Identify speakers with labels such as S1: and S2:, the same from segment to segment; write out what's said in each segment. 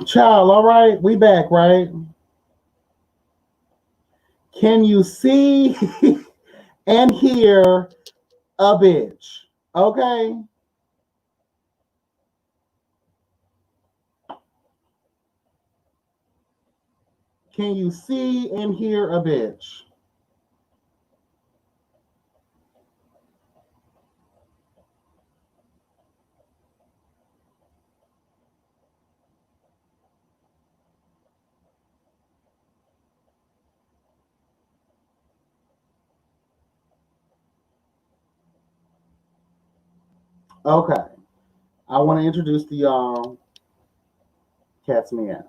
S1: Child, all right, we back, right? Can you see and hear a bitch? Okay. Can you see and hear a bitch? Okay. I want to introduce to y'all Cat's Meow.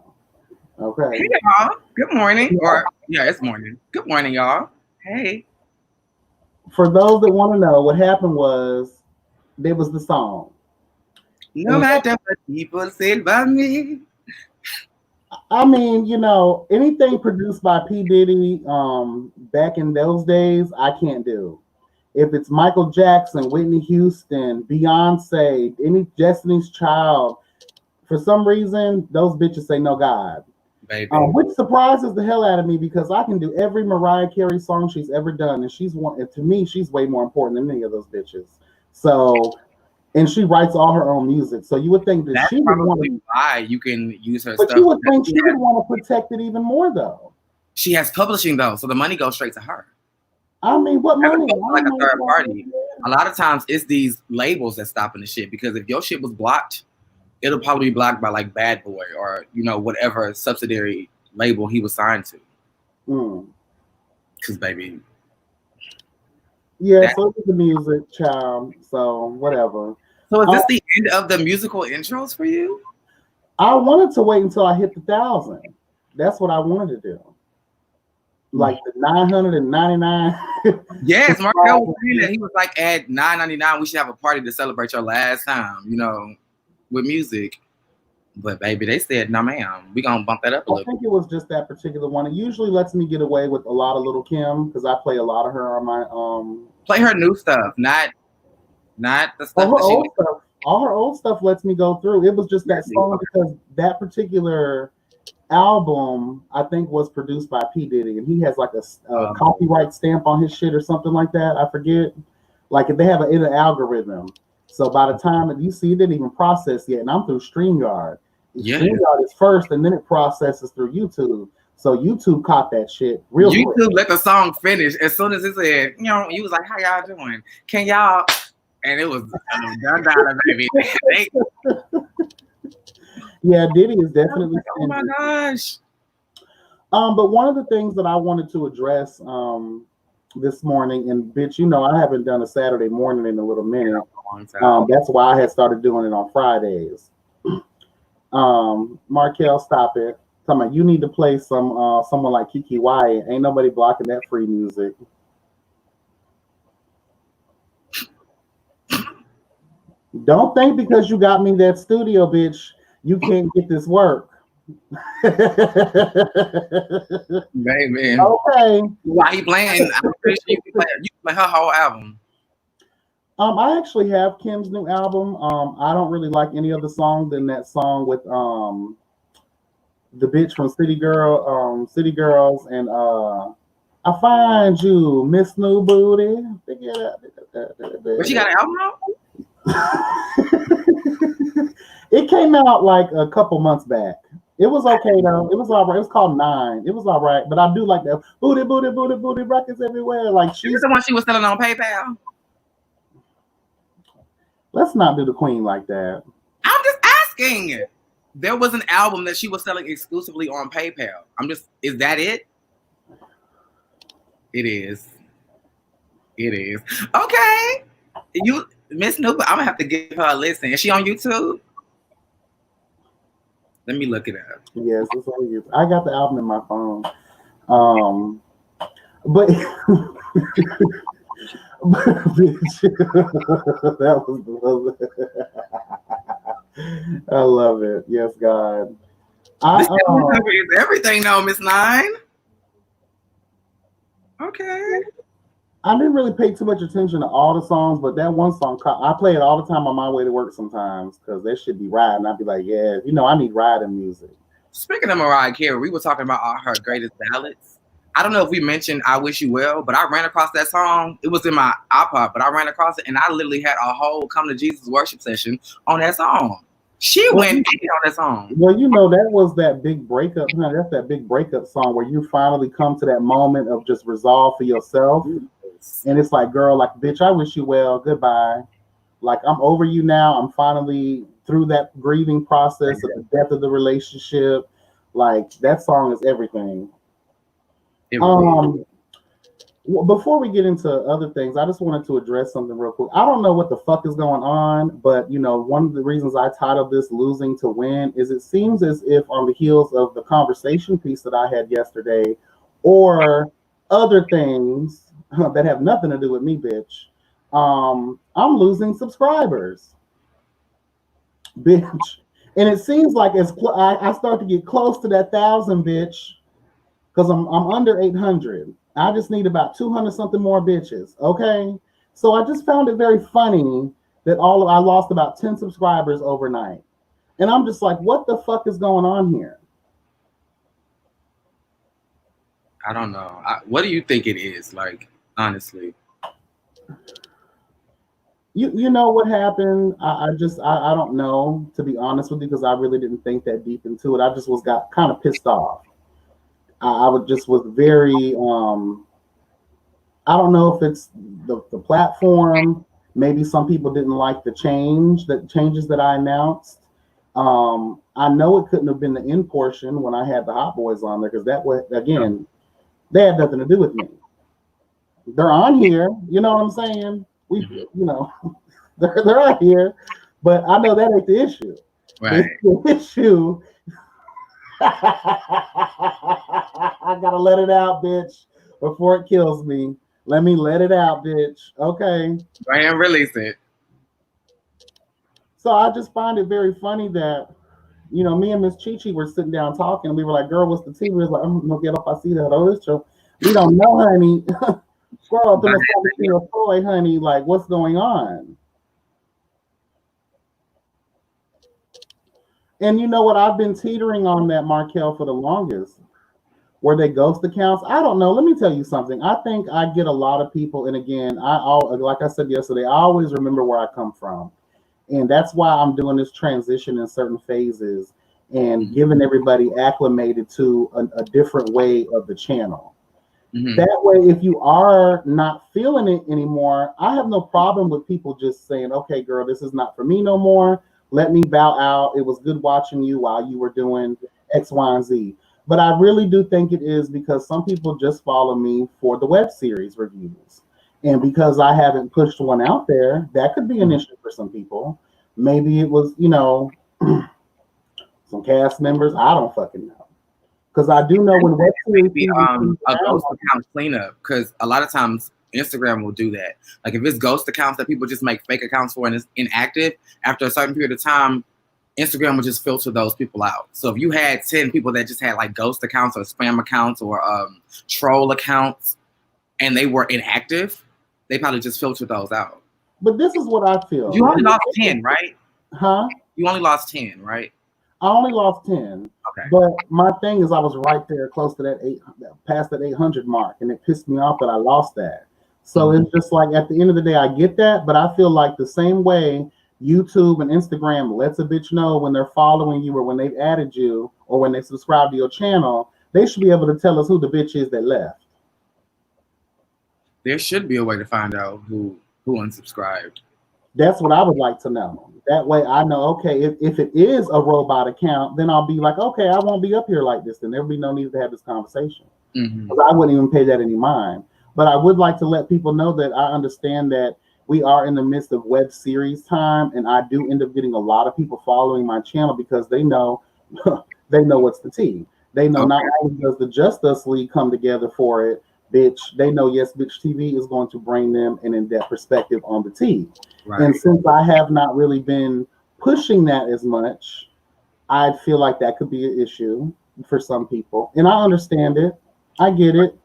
S2: Hey
S1: Okay.
S2: y'all. Good morning.
S1: Yeah.
S2: Or yeah, it's morning. Good morning, y'all. Hey.
S1: For those that want to know, what happened was there was the song.
S2: No
S1: And
S2: matter what people say about me.
S1: I mean, anything produced by P. Diddy back in those days, I can't do. If it's Michael Jackson, Whitney Houston, Beyonce, any Destiny's Child, for some reason, those bitches say no God.
S2: Baby.
S1: Which surprises the hell out of me because I can do every Mariah Carey song she's ever done, and she's one. And to me, she's way more important than any of those bitches. So, and she writes all her own music. So you would think that
S2: That's
S1: she would want
S2: probably
S1: to,
S2: why you can use her
S1: but you
S2: stuff
S1: would
S2: because
S1: think she would want to protect it even more, though.
S2: she has publishing though, so the money goes straight to her.
S1: I mean, what
S2: Never
S1: money? I
S2: goes to like
S1: don't
S2: a
S1: know
S2: third
S1: what
S2: party. A lot of times it's these labels that stopping the shit because if your shit was blocked, it'll probably be blocked by like Bad Boy or whatever subsidiary label he was signed to.
S1: Mm.
S2: Cause baby,
S1: Yeah,
S2: that.
S1: so it's the music, child. So whatever.
S2: So is
S1: Um,
S2: this the end of the musical intros for you?
S1: I wanted to wait until I hit the 1,000. That's what I wanted to do. Like the 999.
S2: Yes, Markel was saying that he was like at 9.99. We should have a party to celebrate your last time, with music. But baby, they said no, ma'am. We gonna bump that up a
S1: I
S2: little.
S1: think it was just that particular one. It usually lets me get away with a lot of Little Kim because I play a lot of her on my
S2: Play her new stuff, not the
S1: oh
S2: stuff
S1: her
S2: that she
S1: old stuff. All her old stuff lets me go through. It was just that
S2: did.
S1: song because that particular album I think was produced by P Diddy and he has like a copyright stamp on his shit or something like that. I forget. Like if they have an algorithm. So by the time that you see it didn't even process yet, and I'm through StreamYard.
S2: Yeah.
S1: StreamYard is first, and then it processes through YouTube. So YouTube caught that shit real quick.
S2: YouTube let the song finish. As soon as it said, you was like, "How y'all doing? Can y'all?" And it was done, baby.
S1: Yeah, Diddy is definitely.
S2: Oh my gosh.
S1: But one of the things that I wanted to address this morning, and bitch, I haven't done a Saturday morning in a little minute. That's why I had started doing it on Fridays. Markel, stop it. Tell me, you need to play someone like Kiki Wyatt. Ain't nobody blocking that free music. Don't think because you got me that studio, bitch, you can't get this work.
S2: Baby.
S1: Okay.
S2: Why he playing? I'm pretty sure you can play her whole album.
S1: I actually have Kim's new album. I don't really like any other song than that song with the bitch from City Girls, and I find you, Miss New Booty.
S2: But she got an album out?
S1: It came out like a couple months back. It was okay though. It was all right. It was called Nine. It was all right, but I do like that booty, booty, booty, booty records everywhere. Like
S2: She's the one she was selling on PayPal.
S1: Let's not do the Queen like that.
S2: I'm just asking. There was an album that she was selling exclusively on PayPal. Is that it? It is. It is. Okay. Miss Noob, I'm gonna have to give her a listen. Is she on YouTube? Let me look it up.
S1: Yes, it's on YouTube. I got the album in my phone. But that was I love it. Yes, God.
S2: This cover is everything though, Miss Nine. Okay.
S1: I didn't really pay too much attention to all the songs, but that one song, I play it all the time on my way to work sometimes because that should be riding. I'd be like, yeah, I need riding music.
S2: Speaking of Mariah Carey, we were talking about all her greatest ballads. I don't know if we mentioned "I Wish You Well," but I ran across that song. It was in my iPod, but I ran across it, and I literally had a whole "Come to Jesus" worship session on that song. She went in on that song.
S1: Well, you know, that was that big breakup. That's that big breakup song where you finally come to that moment of just resolve for yourself. And it's like, girl, like, bitch, I wish you well. Goodbye. Like, I'm over you now. I'm finally through that grieving process of the death of the relationship. Like, that song is everything. Before we get into other things, I just wanted to address something real quick. I don't know what the fuck is going on, but you know, one of the reasons I titled this "Losing to Win" is it seems as if on the heels of the conversation piece that I had yesterday, or other things that have nothing to do with me, bitch, I'm losing subscribers, bitch. And it seems like I start to get close to that 1,000, bitch, because I'm under 800. I just need about 200 something more bitches. Okay. So I just found it very funny that I lost about 10 subscribers overnight. And I'm just like, what the fuck is going on here?
S2: I don't know. What do you think it is? Like, honestly.
S1: You know what happened? I don't know, to be honest with you, because I really didn't think that deep into it. I just got kind of pissed off. I was very I don't know if it's the platform. Maybe some people didn't like the changes that I announced. I know it couldn't have been the end portion when I had the Hot Boys on there, because that was, again, they had nothing to do with me. They're on here, you know what I'm saying? You know, they're on here, but I know that ain't the issue.
S2: Right.
S1: The issue. I gotta let it out, bitch, before it kills me. Let me let it out, bitch. Okay.
S2: Go ahead and release it.
S1: So I just find it very funny that, you know, me and Miss Chi-Chi were sitting down talking. And we were like, girl, what's the tea? We was like, I'm gonna get up. I see that. Oh, this show. We don't know, honey. Girl, up in the toy, honey. Like, what's going on? And you know what? I've been teetering on that, Markel, for the longest. Were they ghost accounts? I don't know. Let me tell you something. I think I get a lot of people, and again, like I said yesterday, I always remember where I come from, and that's why I'm doing this transition in certain phases and giving everybody acclimated to a different way of the channel. That way, if you are not feeling it anymore, I have no problem with people just saying, "Okay, girl, this is not for me no more. Let me bow out. It was good watching you while you were doing X, Y, and Z." But I really do think it is because some people just follow me for the web series reviews. And because I haven't pushed one out there, that could be an issue for some people. Maybe it was, you know, some cast members. I don't fucking know. Because I do know when web series
S2: be a ghost account cleanup, because a lot of times Instagram will do that. Like if it's ghost accounts that people just make fake accounts for and it's inactive, after a certain period of time, Instagram will just filter those people out. So if you had 10 people that just had like ghost accounts or spam accounts or troll accounts and they were inactive, they probably just filtered those out.
S1: But this is what I feel.
S2: You only lost 10, right?
S1: Huh?
S2: You only lost 10, right?
S1: I only lost 10.
S2: Okay.
S1: But my thing is I was right there close to that past that 800 mark, and it pissed me off that I lost that. So it's just like at the end of the day, I get that, but I feel like the same way YouTube and Instagram lets a bitch know when they're following you or when they've added you or when they subscribe to your channel, they should be able to tell us who the bitch is that left.
S2: There should be a way to find out who unsubscribed.
S1: That's what I would like to know. That way I know, okay, if it is a robot account, then I'll be like, okay, I won't be up here like this. Then there'll be no need to have this conversation. Because I wouldn't even pay that any mind. But I would like to let people know that I understand that we are in the midst of web series time, and I do end up getting a lot of people following my channel because they know what's the tea. They know not only does the Just Us League come together for it, bitch, they know Yes Bitch TV is going to bring them an in-depth perspective on the tea. Right. And since I have not really been pushing that as much, I feel like that could be an issue for some people. And I understand it. I get it.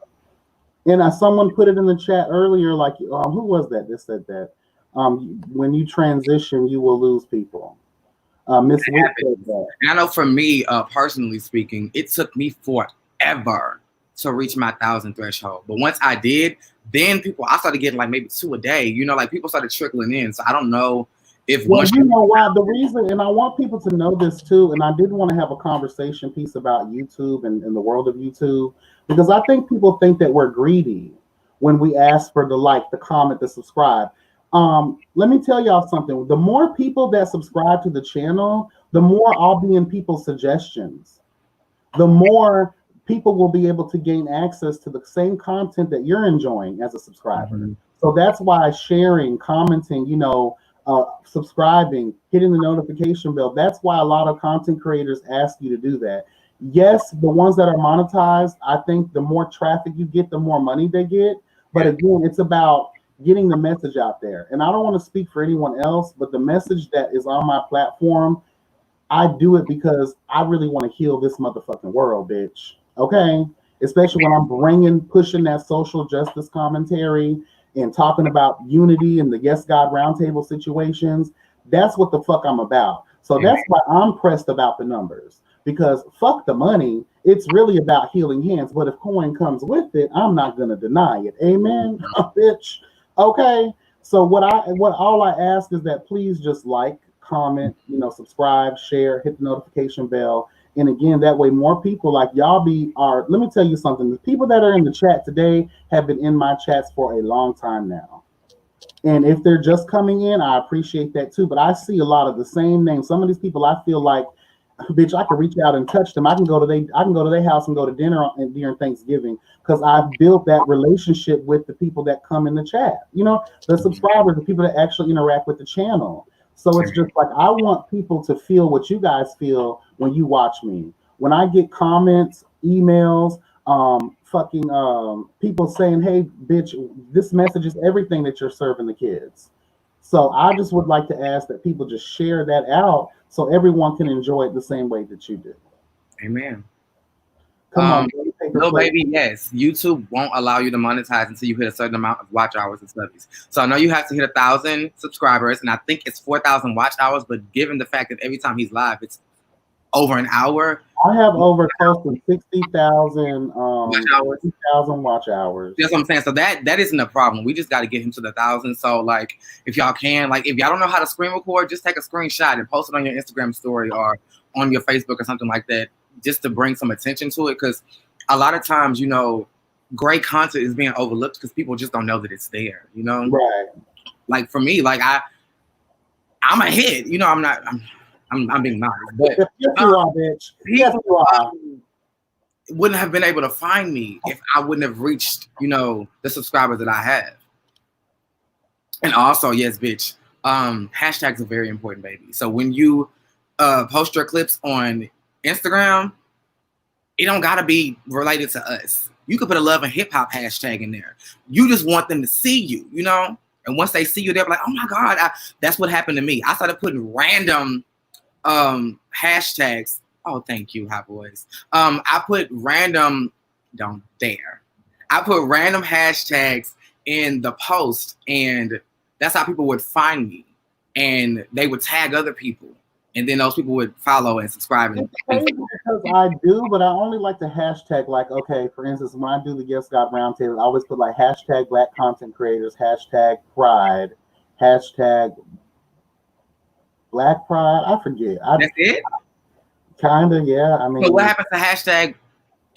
S1: And someone put it in the chat earlier, like, who was that said that? When you transition, you will lose people. Miss Wick said that.
S2: And I know for me, personally speaking, it took me forever to reach my 1,000 threshold. But once I did, then I started getting like maybe 2 a day. You know, like people started trickling in. So I don't know if
S1: well, you know why the reason, and I want people to know this too, and I did want to have a conversation piece about YouTube and the world of YouTube, because I think people think that we're greedy when we ask for the like, the comment, the subscribe. Let me tell y'all something. The more people that subscribe to the channel, the more I'll be in people's suggestions. The more people will be able to gain access to the same content that you're enjoying as a subscriber. Mm-hmm. So that's why sharing, commenting, you know, subscribing, hitting the notification bell. That's why a lot of content creators ask you to do that. Yes, the ones that are monetized, I think the more traffic you get, the more money they get. But again, it's about getting the message out there. And I don't want to speak for anyone else, but the message that is on my platform, I do it because I really want to heal this motherfucking world, bitch. Okay? Especially when I'm pushing that social justice commentary and talking about unity and the Yes God Roundtable situations. That's what the fuck I'm about. So that's why I'm pressed about the numbers, because fuck the money. It's really about healing hands. But if coin comes with it, I'm not gonna deny it. Amen, bitch. Okay. So what all I ask is that please just like, comment, you know, subscribe, share, hit the notification bell. And again, that way more people like y'all let me tell you something. The people that are in the chat today have been in my chats for a long time now. And if they're just coming in, I appreciate that too. But I see a lot of the same names. Some of these people, I feel like, bitch, I can reach out and touch them. I can go to their house and go to dinner during Thanksgiving, because I've built that relationship with the people that come in the chat. You know, the subscribers, the people that actually interact with the channel. So it's just like, I want people to feel what you guys feel when you watch me. When I get comments, emails, people saying, hey, bitch, this message is everything that you're serving the kids. So I just would like to ask that people just share that out so everyone can enjoy it the same way that you do.
S2: Amen.
S1: Come on,
S2: no, baby, yes. YouTube won't allow you to monetize until you hit a certain amount of watch hours and studies. So I know you have to hit 1,000 subscribers, and I think it's 4,000 watch hours. But given the fact that every time he's live, it's over an hour.
S1: I have over close to 60,000 watch hours.
S2: That's what I'm saying. So that isn't a problem. We just got to get him to the 1,000. So like, if y'all can, like, if y'all don't know how to screen record, just take a screenshot and post it on your Instagram story or on your Facebook or something like that, just to bring some attention to it. Because a lot of times, you know, great content is being overlooked because people just don't know that it's there. You know,
S1: right?
S2: Like for me, like I'm a hit. You know, I'm being modest, but
S1: yes, you are, bitch. Yes, you are.
S2: Wouldn't have been able to find me if I wouldn't have reached, you know, the subscribers that I have. And also, yes, bitch, hashtags are very important, baby. So when you post your clips on Instagram, it don't gotta be related to us. You could put a love and hip hop hashtag in there. You just want them to see you, you know? And once they see you, they're like, oh my God, that's what happened to me. I started putting random hashtags. Oh, thank you, Hot Boys. I put random, don't dare. I put random hashtags in the post, and that's how people would find me. And they would tag other people. And then those people would follow and subscribe.
S1: It's crazy because I do, but I only like the hashtag, like, okay, for instance, when I do the Yes God Roundtable, I always put like hashtag Black content creators, hashtag Pride, hashtag Black Pride. I forget.
S2: That's it?
S1: Kinda, yeah. I mean,
S2: so what happens to hashtag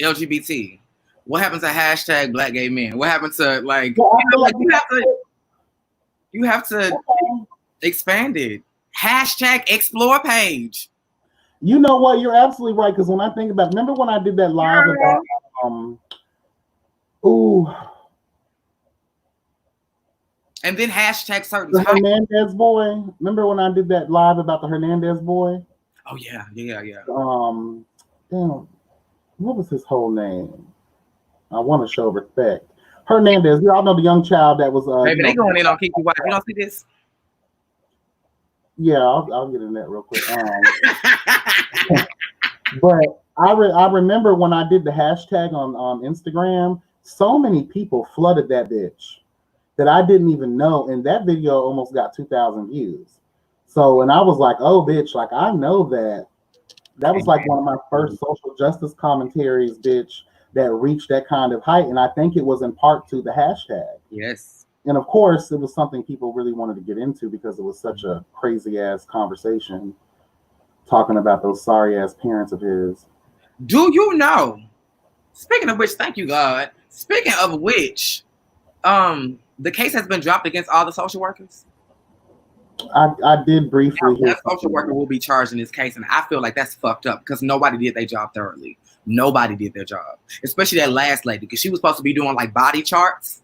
S2: LGBT? What happens to hashtag Black gay men? What happens to like, you have to expand it. Hashtag explore page.
S1: You know what? You're absolutely right. Because when I think about, remember when I did that live about,
S2: and then hashtag certain
S1: the Hernandez boy. Remember when I did that live about the Hernandez boy?
S2: Oh yeah.
S1: Damn, what was his whole name? I want to show respect. Hernandez. You all know the young child that was.
S2: Maybe they going in on Kiki White. You don't see this?
S1: Yeah, I'll get in that real quick. But I remember when I did the hashtag on Instagram, so many people flooded that bitch that I didn't even know, and that video almost got 2,000 views. So, and I was like, oh, bitch, like I know that. That was like one of my first social justice commentaries, bitch, that reached that kind of height. And I think it was in part to the hashtag.
S2: Yes.
S1: And of course, it was something people really wanted to get into because it was such a crazy ass conversation talking about those sorry ass parents of his.
S2: Do you know? Speaking of which, thank you, God. Speaking of which, the case has been dropped against all the social workers.
S1: I did briefly.
S2: That social worker will be charged in this case, and I feel like that's fucked up because nobody did their job thoroughly. Nobody did their job, especially that last lady, because she was supposed to be doing like body charts.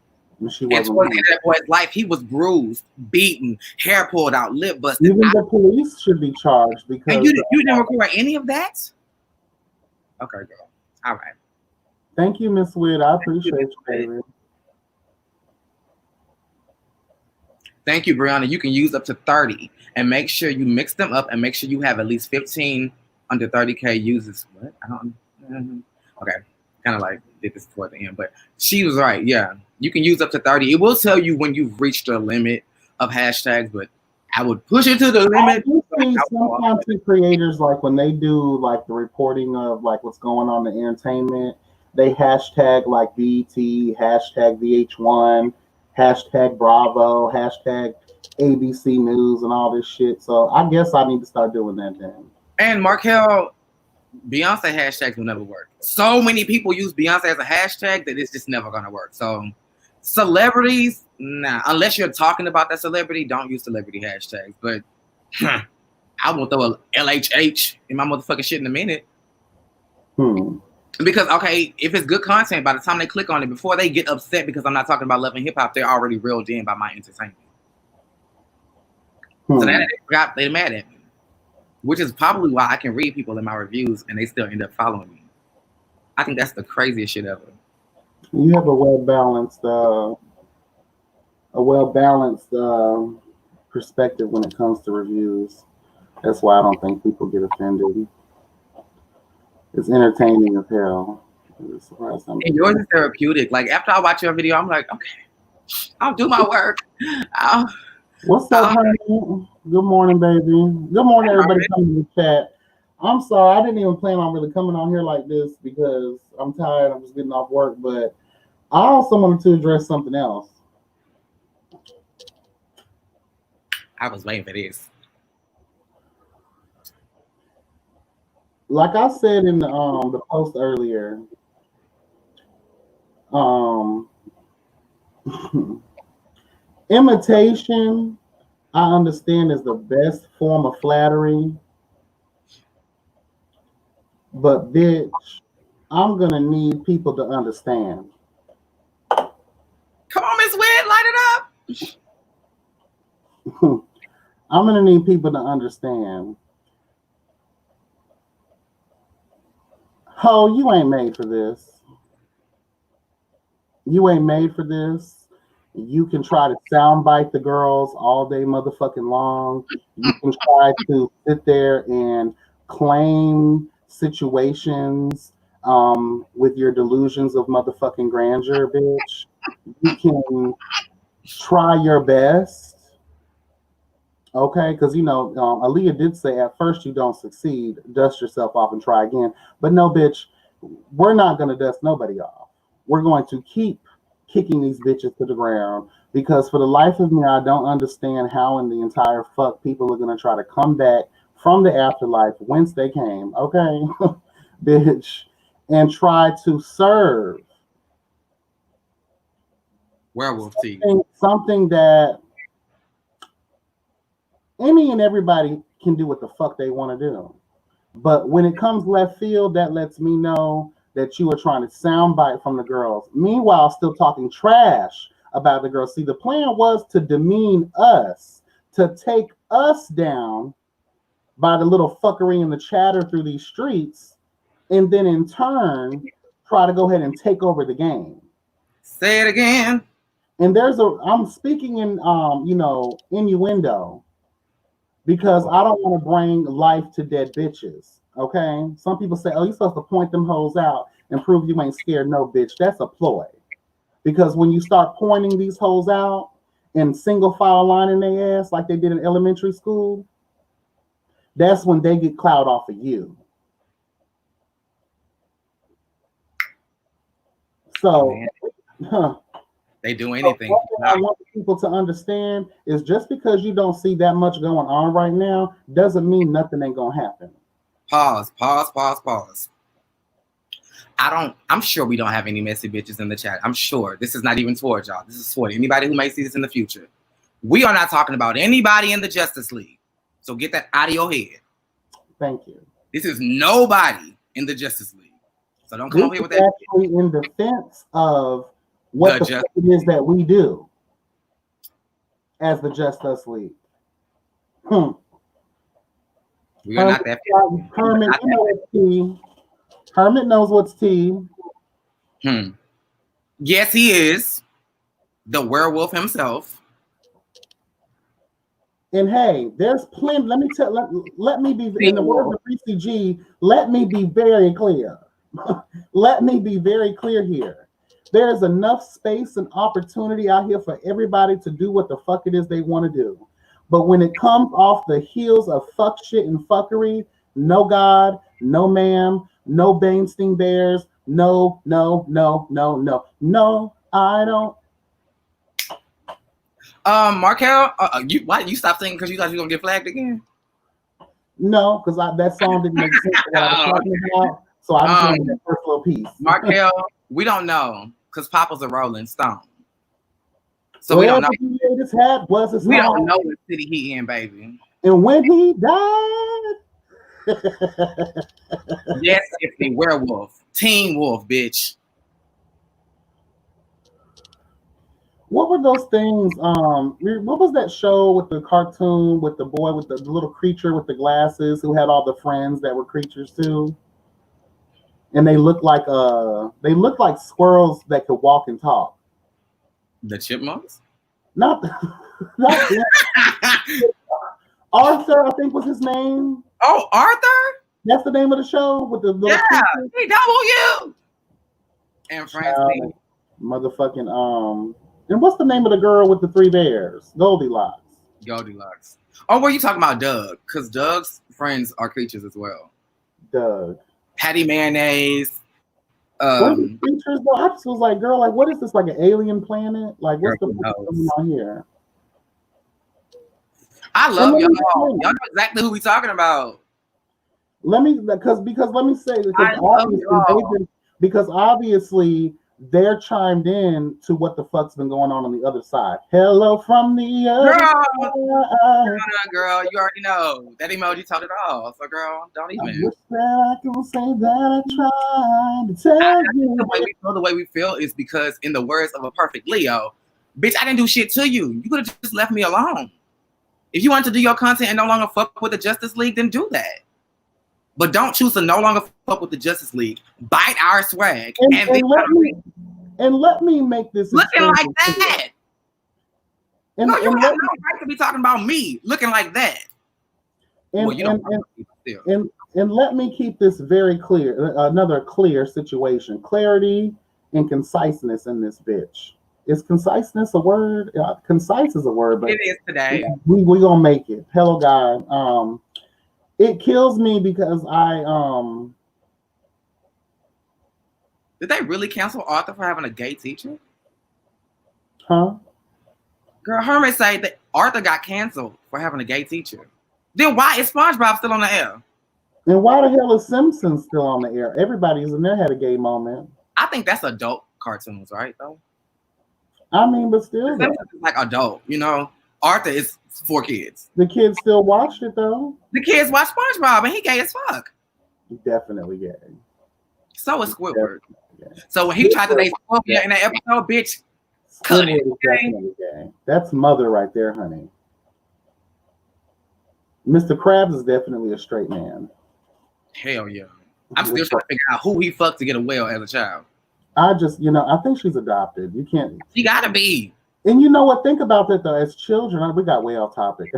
S1: She
S2: and
S1: wasn't.
S2: towards the end of that boy's life, he was bruised, beaten, hair pulled out, lip busted.
S1: Even the police should be charged because.
S2: And you didn't record any of that? Okay, girl. All right.
S1: Thank you, Miss Witt. I appreciate you, baby.
S2: Thank you, Brianna. You can use up to 30 and make sure you mix them up and make sure you have at least 15 under 30K uses. What? I don't. Okay. Kind of like did this toward the end, but she was right. Yeah. You can use up to 30. It will tell you when you've reached the limit of hashtags, but I would push it to the limit.
S1: I see some content creators, like when they do like the reporting of like what's going on in entertainment, they hashtag like BET, hashtag VH1, hashtag Bravo, hashtag ABC News, and all this shit. So I guess I need to start doing that then.
S2: And Markel, Beyonce hashtags will never work. So many people use Beyonce as a hashtag that it's just never gonna work. So celebrities, nah. Unless you're talking about that celebrity, don't use celebrity hashtags. But I won't throw a LHH in my motherfucking shit in a minute. Because, okay, if it's good content, by the time they click on it, before they get upset because I'm not talking about Love and Hip Hop, they're already reeled in by my entertainment. So they're mad at me. Which is probably why I can read people in my reviews and they still end up following me. I think that's the craziest shit ever.
S1: You have a well-balanced perspective when it comes to reviews. That's why I don't think people get offended. It's entertaining as hell.
S2: And yours is therapeutic. Like after I watch your video, I'm like, okay, I'll do my work.
S1: What's up, honey? Good morning, baby. Good morning, everybody coming to the chat. I'm sorry, I didn't even plan on really coming on here like this because I'm tired. I'm just getting off work, but I also wanted to address something else.
S2: I was waiting for this.
S1: Like I said in the post earlier, imitation, I understand, is the best form of flattery. But bitch, I'm gonna need people to understand.
S2: Come on, Miss Witt, light it
S1: up. I'm gonna need people to understand. Ho, you ain't made for this. You ain't made for this. You can try to soundbite the girls all day motherfucking long. You can try to sit there and claim situations with your delusions of motherfucking grandeur, bitch. You can try your best. Okay, because you know, Aaliyah did say at first you don't succeed, dust yourself off and try again. But no, bitch, we're not gonna dust nobody off. We're going to keep kicking these bitches to the ground because for the life of me, I don't understand how in the entire fuck people are gonna try to come back from the afterlife whence they came, okay, bitch, and try to serve
S2: werewolf tea.
S1: Something that any and everybody can do what the fuck they want to do. But when it comes left field, that lets me know that you are trying to soundbite from the girls. Meanwhile, still talking trash about the girls. See, the plan was to demean us, to take us down by the little fuckery and the chatter through these streets, and then in turn, try to go ahead and take over the game.
S2: Say it again.
S1: And I'm speaking in, innuendo. Because I don't want to bring life to dead bitches, okay? Some people say, oh, you're supposed to point them hoes out and prove you ain't scared. No, bitch, that's a ploy. Because when you start pointing these hoes out and single file line in their ass like they did in elementary school, that's when they get clout off of you. So,
S2: they do anything.
S1: So what I want people to understand is just because you don't see that much going on right now doesn't mean nothing ain't gonna happen.
S2: Pause. I'm sure we don't have any messy bitches in the chat. I'm sure. This is not even towards y'all. This is for anybody who may see this in the future. We are not talking about anybody in the Justice League. So get that out of your head.
S1: Thank you.
S2: This is nobody in the Justice League. So don't come over here with that.
S1: Actually in defense of what the fuck it is that we do as the Justice League.
S2: We are not that.
S1: Hermit knows what's tea.
S2: Yes, he is the werewolf himself.
S1: And hey, there's plenty. Let me be in the words of Reese G. Let me be very clear. Let me be very clear here. There's enough space and opportunity out here for everybody to do what the fuck it is they want to do. But when it comes off the heels of fuck shit and fuckery, no God, no ma'am, no Bainstein Bears, no, I don't.
S2: Markel, why you stop singing because you thought you were gonna get flagged again?
S1: No, because that song didn't make sense what I was talking about. So I just wanted that first little piece.
S2: Markel, we don't know because Papa's a Rolling Stone. So we don't know.
S1: His hat was his
S2: we don't know what city he in, baby.
S1: And when he died.
S2: Yes, it's a werewolf. Teen Wolf, bitch.
S1: What were those things? What was that show with the cartoon with the boy with the little creature with the glasses who had all the friends that were creatures too? And they looked like squirrels that could walk and talk.
S2: The Chipmunks?
S1: Not Arthur, I think was his name.
S2: Oh, Arthur?
S1: That's the name of the show with the little
S2: CW. And Francine.
S1: Motherfucking and what's the name of the girl with the three bears? Goldilocks.
S2: Oh, were you talking about Doug? Because Doug's friends are creatures as well.
S1: Doug.
S2: Patty Mayonnaise.
S1: What are these creatures though? I just was like, girl, like what is this? Like an alien planet? Like what's going on here?
S2: I love y'all. Y'all know exactly who we talking about.
S1: Let me say because obviously they're chimed in to what the fuck's been going on the other side. Hello from the other side.
S2: Girl, you already know. That emoji told it all. So girl, don't even.
S1: I wish that I can say that I tried to tell you.
S2: The way we feel is because in the words of a perfect Leo, bitch, I didn't do shit to you. You could have just left me alone. If you want to do your content and no longer fuck with the Justice League, then do that. But don't choose to no longer fuck with the Justice League. Bite our swag.
S1: And let me make this
S2: looking like that. You have no right to be talking about me looking like that.
S1: And let me keep this very clear. Another clear situation. Clarity and conciseness in this bitch. Is conciseness a word? Concise is a word, but
S2: it is today.
S1: We gonna make it. Hello, God. It kills me because
S2: Did they really cancel Arthur for having a gay teacher?
S1: Huh?
S2: Girl, Hermit say that Arthur got canceled for having a gay teacher. Then why is SpongeBob still on the air?
S1: And why the hell is Simpsons still on the air? Everybody's in there had a gay moment.
S2: I think that's adult cartoons, right? Though.
S1: I mean, but still,
S2: Simpsons is like adult, you know. Arthur is for kids.
S1: The kids still watched it though.
S2: The kids watch SpongeBob, and he gay as fuck.
S1: Definitely gay.
S2: So is Squidward. So when he tried to date Squidward in that episode, bitch, cut it.
S1: Gay. That's mother right there, honey. Mr. Krabs is definitely a straight man.
S2: Hell yeah. I'm still trying to figure out who he fucked to get a whale as a child.
S1: I think she's adopted. You can't.
S2: She gotta be.
S1: And you know what? Think about that though. As children, we got way off topic.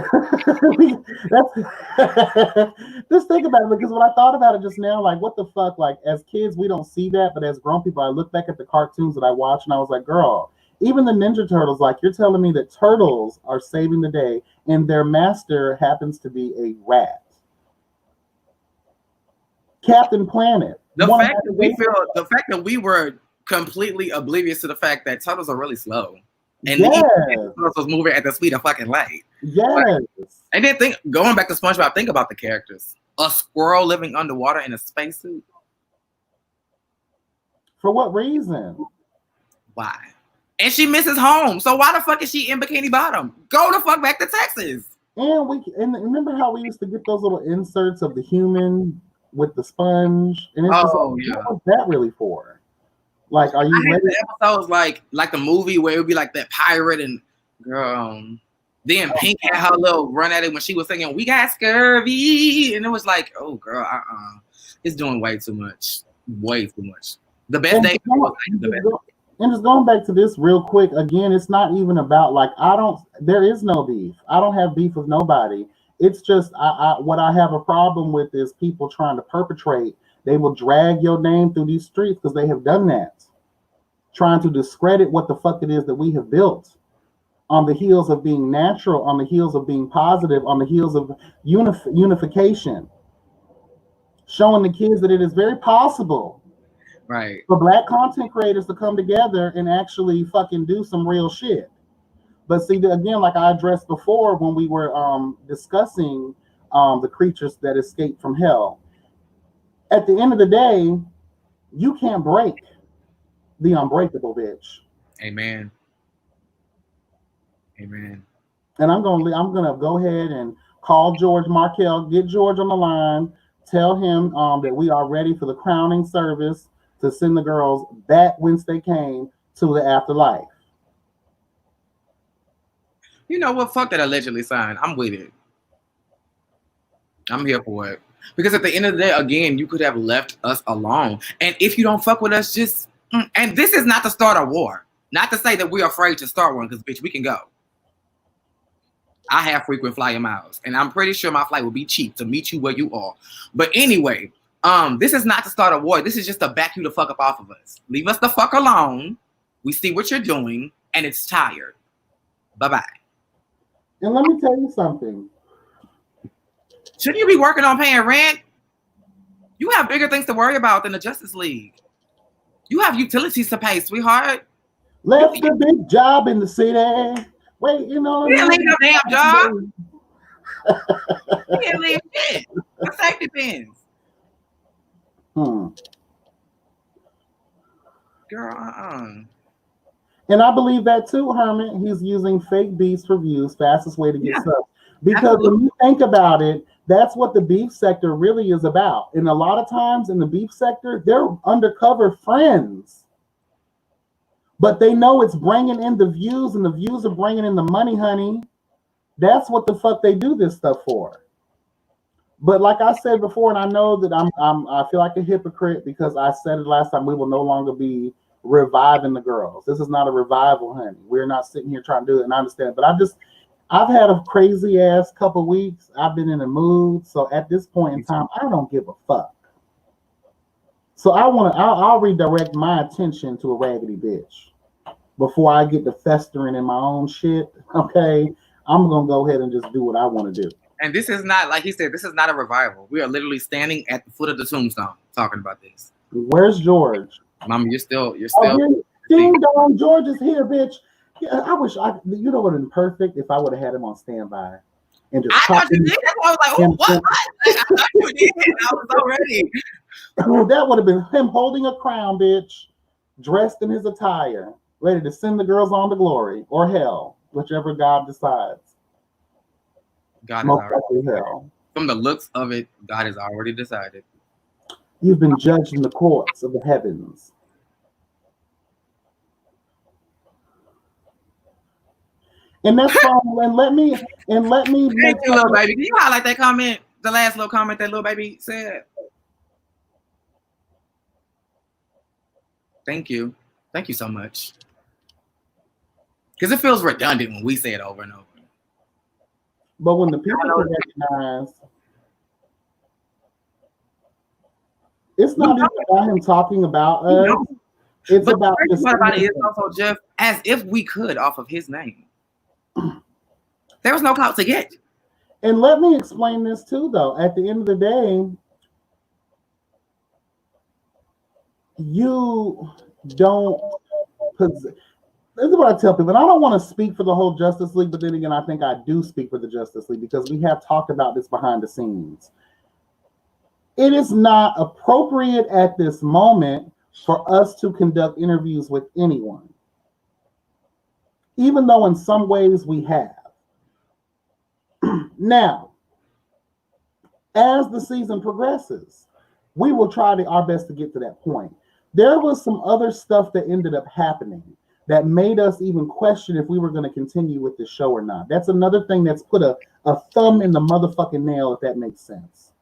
S1: Just think about it, because when I thought about it just now, like, what the fuck? Like, as kids, we don't see that, but as grown people, I look back at the cartoons that I watch, and I was like, girl, even the Ninja Turtles. Like, you're telling me that turtles are saving the day, and their master happens to be a rat. Captain Planet.
S2: The fact that we were completely oblivious to the fact that turtles are really slow. And
S1: yes.
S2: the turtles was moving at the speed of fucking light.
S1: Yes.
S2: And then going back to SpongeBob, think about the characters. A squirrel living underwater in a spacesuit.
S1: For what reason?
S2: Why? And she misses home. So why the fuck is she in Bikini Bottom? Go the fuck back to Texas.
S1: And remember how we used to get those little inserts of the human with the sponge? And it's just like,
S2: yeah.
S1: what was that really for? Like, are you ready?
S2: The episodes like the movie where it would be like that pirate and girl. Then Pink had her little run at it when she was singing "We Got Scurvy," and it was like, "Oh, girl, it's doing way too much, way too much." The best day.
S1: And just going back to this real quick again, it's not even about like there is no beef. I don't have beef with nobody. It's just what I have a problem with is people trying to perpetrate. They will drag your name through these streets because they have done that, trying to discredit what the fuck it is that we have built on the heels of being natural, on the heels of being positive, on the heels of unification, showing the kids that it is very possible,
S2: right,
S1: for Black content creators to come together and actually fucking do some real shit. But see, again, like I addressed before when we were discussing the creatures that escaped from hell, at the end of the day, you can't break the unbreakable, bitch.
S2: Amen. Amen.
S1: And I'm gonna go ahead and call George Markel, get George on the line, tell him that we are ready for the crowning service to send the girls back whence they came to the afterlife.
S2: You know what? Fuck that allegedly sign. I'm with it. I'm here for it. Because at the end of the day, again, you could have left us alone. And if you don't fuck with us, just... And this is not to start a war. Not to say that we're afraid to start one, because, bitch, we can go. I have frequent flyer miles. And I'm pretty sure my flight will be cheap to meet you where you are. But anyway, this is not to start a war. This is just to back you the fuck up off of us. Leave us the fuck alone. We see what you're doing, and it's tired. Bye-bye.
S1: And let me tell you something.
S2: Shouldn't you be working on paying rent? You have bigger things to worry about than the Justice League. You have utilities to pay, sweetheart.
S1: Left a big job in the city. Wait, you know.
S2: You didn't leave your damn job. You didn't leave shit. The safety pins. Girl,
S1: And I believe that too, Hermit. He's using fake beefs for views, fastest way to get subs. Because when you think about it, that's what the beef sector really is about. And a lot of times in the beef sector, they're undercover friends. But they know it's bringing in the views, and the views are bringing in the money, honey. That's what the fuck they do this stuff for. But like I said before, and I know that I feel like a hypocrite because I said it last time, we will no longer be reviving the girls. This is not a revival, honey. We're not sitting here trying to do it, and I understand. But I've had a crazy ass couple weeks. I've been in a mood. So at this point in time, I don't give a fuck. So I'll redirect my attention to a raggedy bitch before I get to festering in my own shit. Okay. I'm going to go ahead and just do what I want to do.
S2: And this is not, like he said, this is not a revival. We are literally standing at the foot of the tombstone talking about this.
S1: Where's George?
S2: Mama, you're still.
S1: Ding dong, George is here, bitch. Yeah, I wish you know what would have been perfect if I would have had him on standby and just.
S2: I thought you did. That's why I was like, oh, what? I thought you did. I was so ready.
S1: That would have been him holding a crown, bitch, dressed in his attire, ready to send the girls on to glory or hell, whichever God decides.
S2: God is already hell. From the looks of it, God has already decided.
S1: You've been judged in the courts of the heavens. And that's fine. And let me.
S2: Thank you, little baby. Can you highlight that comment? The last little comment that little baby said. Thank you. Thank you so much. Because it feels redundant when we say it over and over.
S1: But when the people recognize, it's not even about him talking about us. It's about
S2: the part about it is also, Jeff, as if we could off of his name. There was no clout to get.
S1: And let me explain this too, though. At the end of the day, you don't possess. This is what I tell people, and I don't want to speak for the whole Justice League, but then again, I think I do speak for the Justice League because we have talked about this behind the scenes. It is not appropriate at this moment for us to conduct interviews with anyone, even though in some ways we have. Now, as the season progresses, we will try our best to get to that point. There was some other stuff that ended up happening that made us even question if we were going to continue with the show or not. That's another thing that's put a thumb in the motherfucking nail, if that makes sense.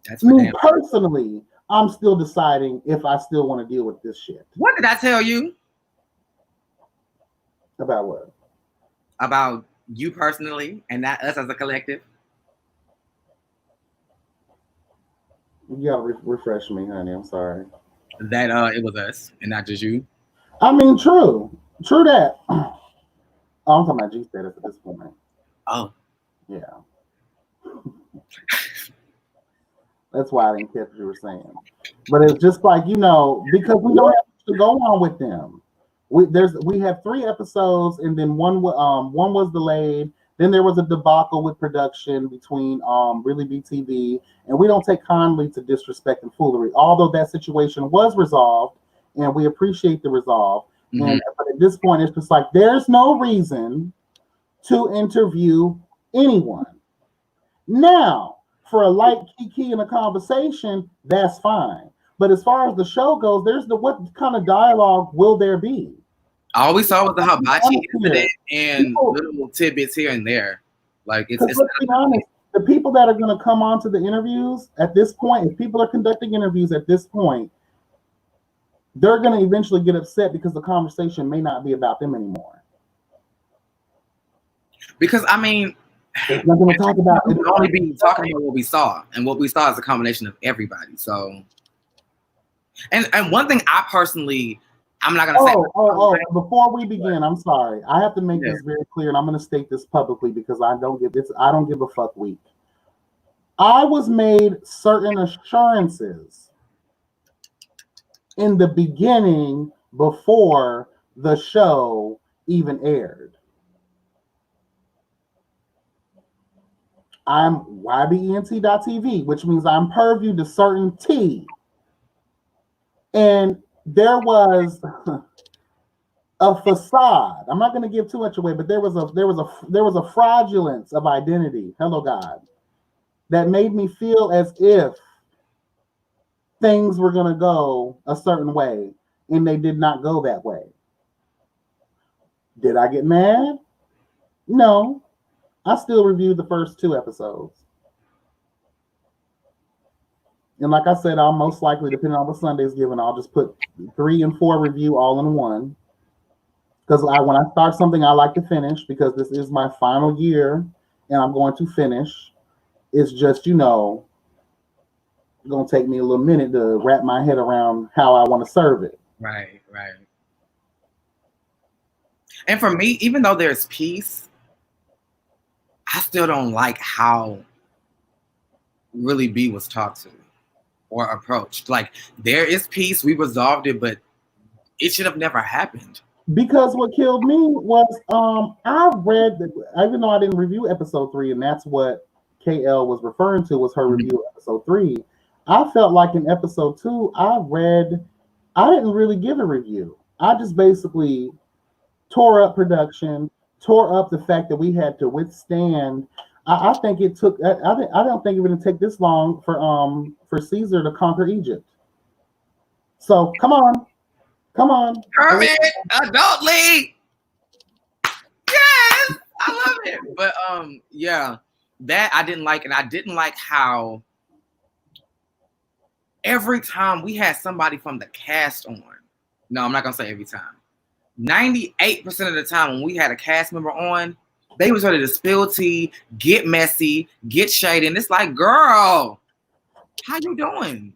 S2: That's
S1: me personally, I'm still deciding if I still want to deal with this shit.
S2: What did I tell you?
S1: About what?
S2: About you personally and not us as a collective?
S1: You gotta refresh me, honey. I'm sorry.
S2: That it was us and not just you.
S1: I mean, true that. Oh, I'm talking about G status at this point.
S2: Oh,
S1: yeah. That's why I didn't catch what you were saying. But it's just like, because we don't have to go on with them. We have 3 episodes, and then one was delayed. Then there was a debacle with production between Really BTV, and we don't take kindly to disrespect and foolery. Although that situation was resolved, and we appreciate the resolve. Mm-hmm. But at this point, it's just like there's no reason to interview anyone. Now, for a light kiki in a conversation, that's fine. But as far as the show goes, what kind of dialogue will there be?
S2: All we saw was the hibachi incident and little tidbits here and there. Like it's
S1: let's be honest, the people that are going to come on to the interviews at this point, if people are conducting interviews at this point, they're going to eventually get upset because the conversation may not be about them anymore.
S2: Because I mean,
S1: there's nothing to talk about.
S2: We only be talking about what we saw, and what we saw is a combination of everybody. So, and one thing I personally. I'm not gonna say.
S1: Before we begin, I'm sorry. I have to make this very clear, and I'm gonna state this publicly because I don't give a fuck week. I was made certain assurances in the beginning before the show even aired. I'm YBENT.TV, which means I'm purview to certain T. And there was a facade. I'm not going to give too much away, but there was a fraudulence of identity. Hello, God, that made me feel as if things were going to go a certain way, and they did not go that way. Did I get mad? No, I still reviewed the first 2 episodes. And like I said, I'll most likely, depending on what Sunday's given, I'll just put 3 and 4 review all in one. Because when I start something, I like to finish because this is my final year and I'm going to finish. It's just, going to take me a little minute to wrap my head around how I want to serve it.
S2: Right. And for me, even though there's peace, I still don't like how Really B was talked to or approached. Like, there is peace, we resolved it, but it should have never happened.
S1: Because what killed me was I read that, even though I didn't review episode 3, and that's what KL was referring to was her review of episode 3. I felt like in episode 2, I didn't really give a review. I just basically tore up production, tore up the fact that we had to withstand. I think it took. I don't think it would take this long for Caesar to conquer Egypt. So come on.
S2: Kermit, Adult League. Yes, I love it. But yeah, that I didn't like, and I didn't like how every time we had somebody from the cast on. No, I'm not gonna say every time. 98% of the time when we had a cast member on, they was ready to spill tea, get messy, get shady. And it's like, girl, how you doing?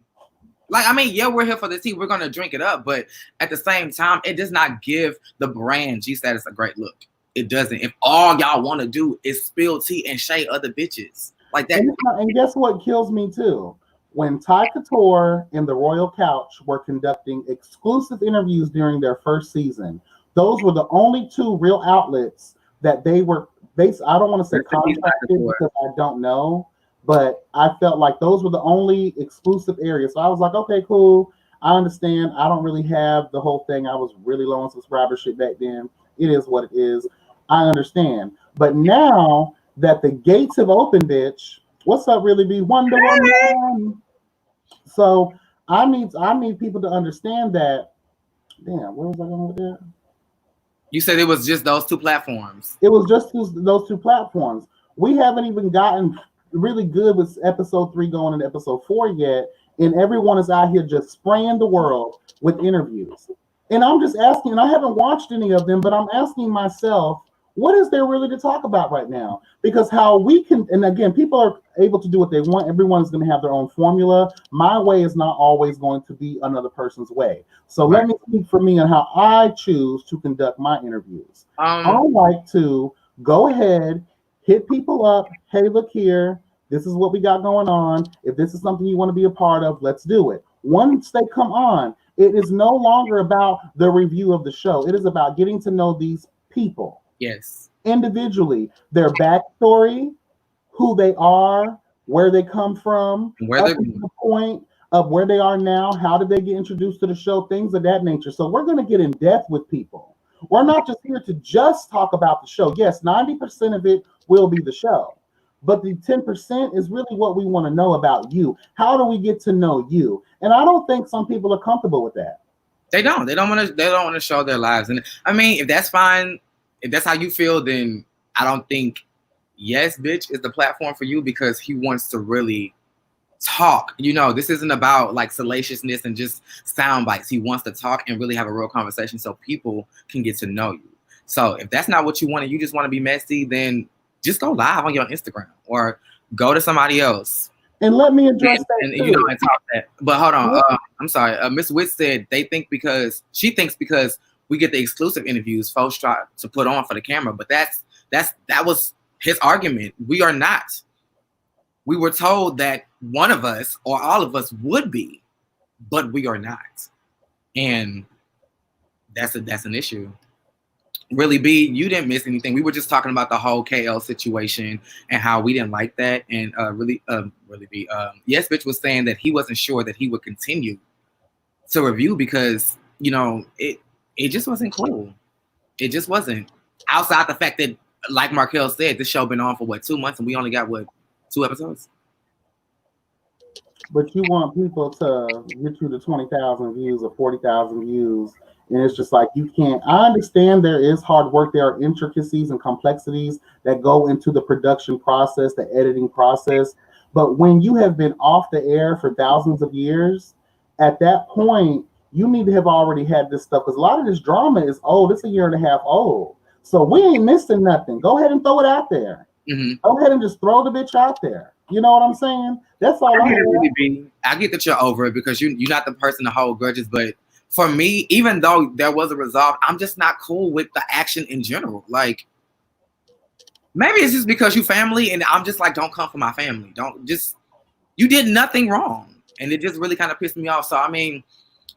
S2: Like, I mean, yeah, we're here for the tea. We're going to drink it up. But at the same time, it does not give the brand G-Status a great look. It doesn't. If all y'all want to do is spill tea and shade other bitches. Like that.
S1: And guess what kills me too? when Ty Couture and the Royal Couch were conducting exclusive interviews during their first season. Those were the only two real outlets that they were based. I don't want to say contracted because I don't know, but I felt like those were the only exclusive areas. So I was like, okay, cool. I understand. I don't really have the whole thing. I was really low on subscribership back then. It is what it is. I understand. But now that the gates have opened, bitch, what's up, Really Be Wonder Woman? So I need people to understand that. Damn, where was I going with that?
S2: You said it was just those two platforms.
S1: It was just those two platforms. We haven't even gotten really good with episode 3 going into episode 4 yet, and everyone is out here just spraying the world with interviews. And I'm just asking, and I haven't watched any of them, but I'm asking myself, what is there really to talk about right now? Because how we can, and again, people are able to do what they want. Everyone's going to have their own formula. My way is not always going to be another person's way. So let me speak for me on how I choose to conduct my interviews. I like to go ahead, hit people up. Hey, look here. This is what we got going on. If this is something you want to be a part of, let's do it. Once they come on, it is no longer about the review of the show. It is about getting to know these people.
S2: Yes.
S1: Individually, their backstory, who they are, where they come from,
S2: where
S1: up to the point of where they are now, how did they get introduced to the show, things of that nature. So we're going to get in depth with people. We're not just here to just talk about the show. Yes, 90% of it will be the show, but the 10% is really what we want to know about you. How do we get to know you? And I don't think some people are comfortable with that.
S2: They don't want to show their lives. And I mean, if that's fine, if that's how you feel, then I don't think Yes Bitch is the platform for you, because he wants to really talk. You know, this isn't about like salaciousness and just sound bites. He wants to talk and really have a real conversation so people can get to know you. So if that's not what you want and you just want to be messy, then just go live on your Instagram or go to somebody else.
S1: And let me address that
S2: and you know, and talk that. But hold on, I'm sorry. Miss Witt said she thinks because we get the exclusive interviews, folks try to put on for the camera. But that was his argument. We are not. We were told that one of us or all of us would be, but we are not, and that's an issue. Really B, you didn't miss anything. We were just talking about the whole KL situation and how we didn't like that. And really B, Yes Bitch was saying that he wasn't sure that he would continue to review because, you know, it just wasn't cool. It just wasn't. Outside the fact that, like Markel said, this show been on for 2 months and we only got 2 episodes.
S1: But you want people to get you to 20,000 views or 40,000 views. And it's just like, you can't. I understand there is hard work. There are intricacies and complexities that go into the production process, the editing process. But when you have been off the air for thousands of years, at that point, you need to have already had this stuff. Because a lot of this drama is old. It's 1.5 years old. So we ain't missing nothing. Go ahead and throw it out there.
S2: Mm-hmm.
S1: Go ahead and just throw the bitch out there. You know what I'm saying? That's all I
S2: really I get that you're over it because you're not the person to hold grudges. But for me, even though there was a resolve, I'm just not cool with the action in general. Like, maybe it's just because you family, and I'm just like, don't come for my family. You did nothing wrong. And it just really kind of pissed me off. So, I mean,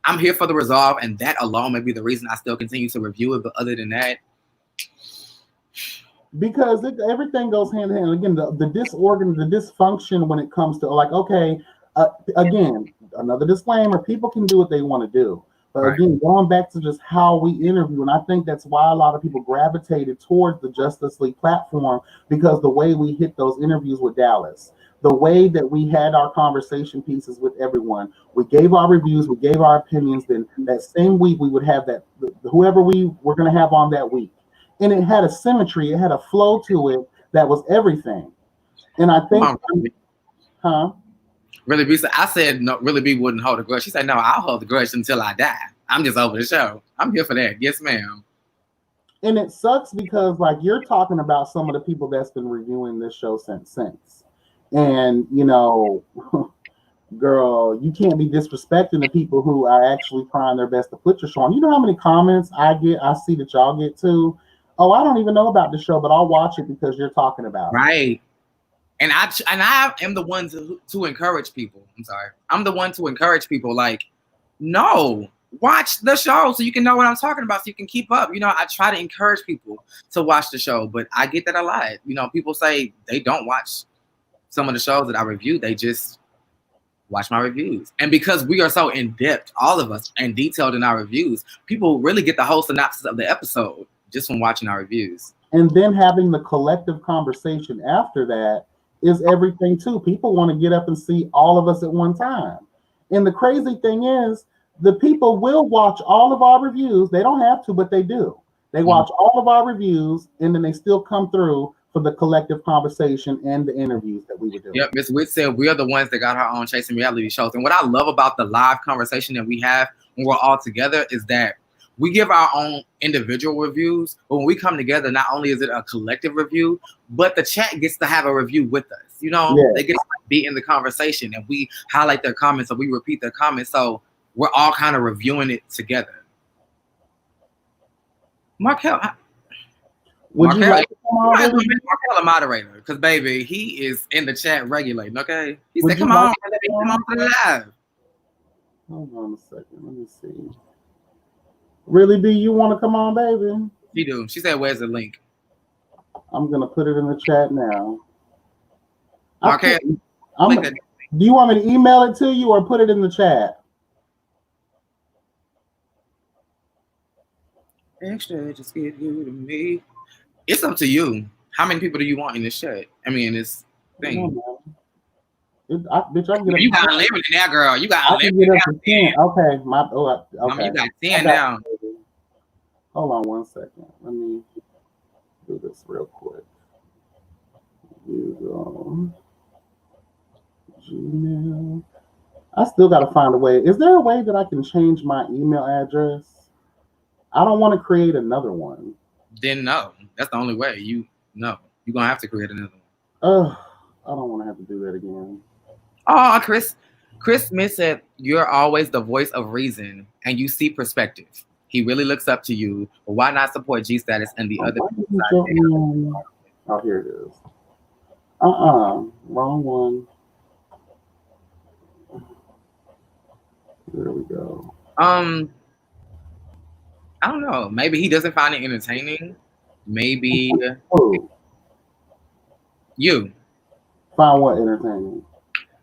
S2: I'm here for the resolve, and that alone may be the reason I still continue to review it. But other than that,
S1: because everything goes hand in hand. Again, the dysfunction when it comes to, like, okay, again, another disclaimer, people can do what they want to do. But again, going back to just how we interview, and I think that's why a lot of people gravitated towards the Justice League platform, because the way we hit those interviews with Dallas, the way that we had our conversation pieces with everyone, we gave our reviews, we gave our opinions, then that same week we would have that, whoever we were going to have on that week. And it had a symmetry, it had a flow to it that was everything. And I think,
S2: Really B, I said no. Really B wouldn't hold a grudge. She said no. I'll hold the grudge until I die. I'm just over the show. I'm here for that. Yes, ma'am.
S1: And it sucks because, like, you're talking about some of the people that's been reviewing this show since, and you know, girl, you can't be disrespecting the people who are actually trying their best to put your show on. You know how many comments I see that y'all get too? Oh, I don't even know about the show, but I'll watch it because you're talking about it.
S2: Right. And I am the one to encourage people. I'm sorry. I'm the one to encourage people. Like, no, watch the show so you can know what I'm talking about, so you can keep up. You know, I try to encourage people to watch the show, but I get that a lot. You know, people say they don't watch some of the shows that I review. They just watch my reviews. And because we are so in-depth, all of us, and detailed in our reviews, people really get the whole synopsis of the episode just from watching our reviews.
S1: And then having the collective conversation after that is everything too. People want to get up and see all of us at one time. And the crazy thing is, the people will watch all of our reviews. They don't have to, but they do. They watch all of our reviews, and then they still come through for the collective conversation and the interviews that we were doing.
S2: Yep, Ms. Witt said we are the ones that got our own Chasing Reality shows. And what I love about the live conversation that we have when we're all together is that we give our own individual reviews, but when we come together, not only is it a collective review, but the chat gets to have a review with us. You know, they get to be in the conversation, and we highlight their comments, or we repeat their comments. So we're all kind of reviewing it together. Markel,
S1: Would you like to come on?
S2: Markel a moderator, because baby, he is in the chat regulating. Okay, he said, "Come on, let me come on to the live."
S1: Hold on a second. Let me see. Really, B, you want to come on, baby?
S2: She do. She said, "Where's the link?"
S1: I'm gonna put it in the chat now.
S2: Okay.
S1: Do you want me to email it to you or put it in the chat?
S2: Extra, just give you to me. It's up to you. How many people do you want in this chat? I mean, in this thing.
S1: Bitch, I can get
S2: you got unlimited now, girl. You got unlimited.
S1: Okay, okay.
S2: Okay. You got 10 now.
S1: Hold on one second. Let me do this real quick. You go. Gmail. I still got to find a way. Is there a way that I can change my email address? I don't want to create another one.
S2: Then no. That's the only way. You're going to have to create another one.
S1: I don't want to have to do that again.
S2: Oh, Chris Smith said, "You're always the voice of reason and you see perspective. He really looks up to you, but why not support G Status and the other people?"
S1: Oh, here it is. Wrong one. There we go.
S2: I don't know. Maybe he doesn't find it entertaining. Maybe you
S1: find what entertaining.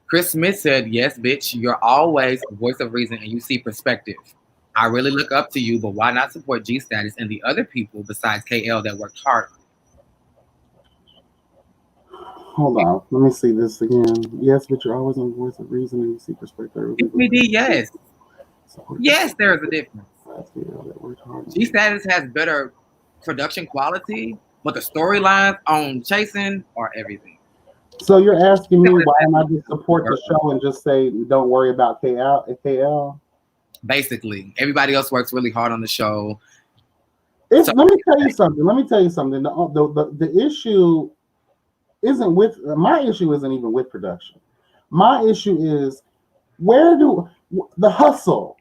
S2: Chris Smith said, "Yes, bitch, you're always a voice of reason and you see perspective. I really look up to you, but why not support G Status and the other people besides KL that worked hard?"
S1: Hold on. Let me see this again. Yes, but you're always a voice of reason and you see perspective.
S2: Yes. Yes, there is a difference. G Status has better production quality, but the storylines on Chasing are everything.
S1: So you're asking me why am I just support the show and just say don't worry about KL?
S2: Basically, everybody else works really hard on the show.
S1: Let me tell you something. The issue isn't with my issue isn't even with production. My issue is the hustle.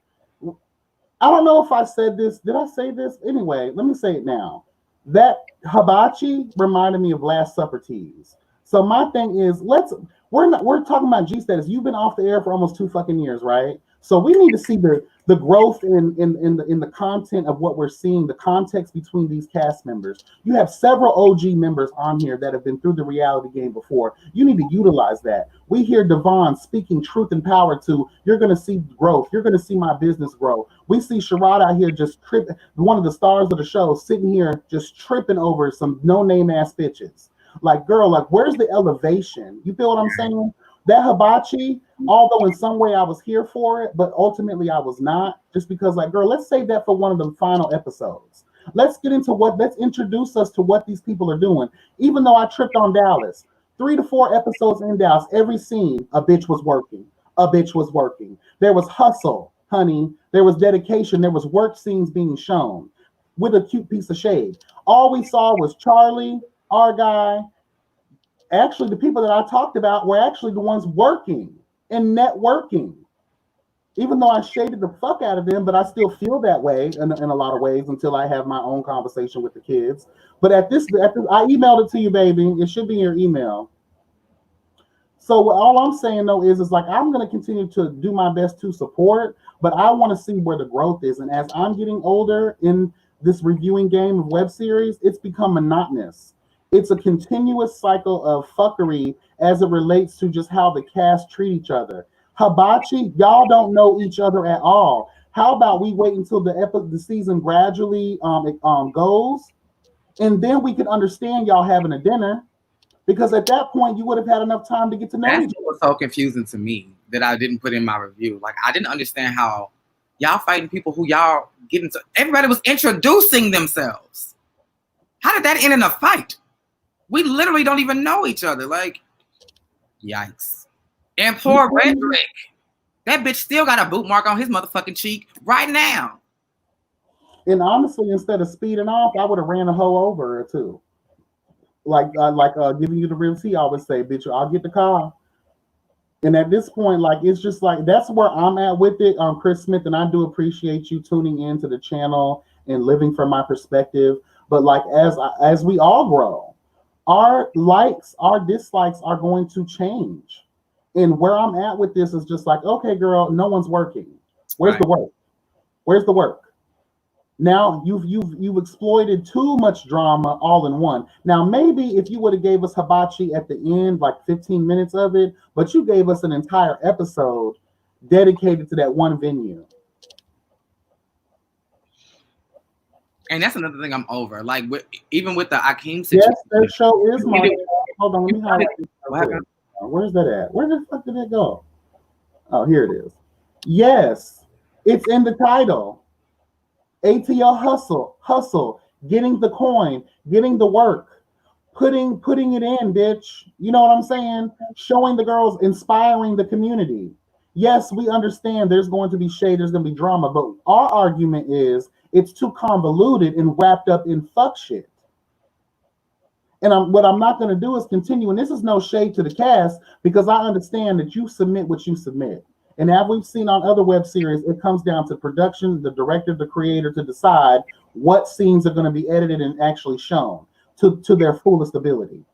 S1: I don't know if I said this. Did I say this? Anyway, let me say it now. That hibachi reminded me of Last Supper teas. So my thing is, we're talking about G Status. You've been off the air for almost 2 fucking years, right? So we need to see the growth in the content of what we're seeing, the context between these cast members. You have several OG members on here that have been through the reality game before. You need to utilize that. We hear Devon speaking truth and power to, you're going to see growth. You're going to see my business grow. We see Sherrod out here just tripping, one of the stars of the show, sitting here just tripping over some no-name ass bitches. Like, girl, like, where's the elevation? You feel what I'm saying? That hibachi, although in some way I was here for it, but ultimately I was not, just because, like, girl, let's save that for one of the final episodes. Let's introduce us to what these people are doing. Even though I tripped on Dallas, 3 to 4 episodes in Dallas, every scene, a bitch was working. A bitch was working. There was hustle, honey. There was dedication. There was work scenes being shown with a cute piece of shade. All we saw was Charlie, our guy. Actually, the people that I talked about were actually the ones working and networking. Even though I shaded the fuck out of them, but I still feel that way in a lot of ways until I have my own conversation with the kids. But I emailed it to you, baby. It should be in your email. So all I'm saying though is like I'm gonna continue to do my best to support, but I want to see where the growth is. And as I'm getting older in this reviewing game of web series, it's become monotonous. It's a continuous cycle of fuckery as it relates to just how the cast treat each other. Hibachi, y'all don't know each other at all. How about we wait until the season gradually goes, and then we can understand y'all having a dinner. Because at that point, you would have had enough time to get to know
S2: That's
S1: each
S2: what was so confusing to me that I didn't put in my review. Like, I didn't understand how y'all fighting people who y'all getting to. Everybody was introducing themselves. How did that end in a fight? We literally don't even know each other. Like, yikes. And poor Redrick. That bitch still got a boot mark on his motherfucking cheek right now.
S1: And honestly, instead of speeding off, I would have ran a hoe over or two. Like giving you the real tea, I always say, bitch, I'll get the car. And at this point, like, it's just like, that's where I'm at with it. Chris Smith, and I do appreciate you tuning into the channel and living from my perspective. But like, as we all grow, our likes, our dislikes are going to change. And where I'm at with this is just like, okay, girl, no one's working. Where's the work? Where's the work? Now you've exploited too much drama all in one. Now maybe if you would have gave us Hibachi at the end, like 15 minutes of it, but you gave us an entire episode dedicated to that one venue.
S2: And that's another thing I'm over. Like, even with the Akeem situation.
S1: Yes, that show is my. Hold on, let me highlight this. Where's that at? Where the fuck did it go? Oh, here it is. Yes, it's in the title. ATL hustle, getting the coin, getting the work, putting it in, bitch. You know what I'm saying? Showing the girls, inspiring the community. Yes, we understand there's going to be shade, there's going to be drama, but our argument is it's too convoluted and wrapped up in fuck shit. And what I'm not going to do is continue, and this is no shade to the cast, because I understand that you submit what you submit. And as we've seen on other web series, it comes down to production, the director, the creator to decide what scenes are going to be edited and actually shown to their fullest ability.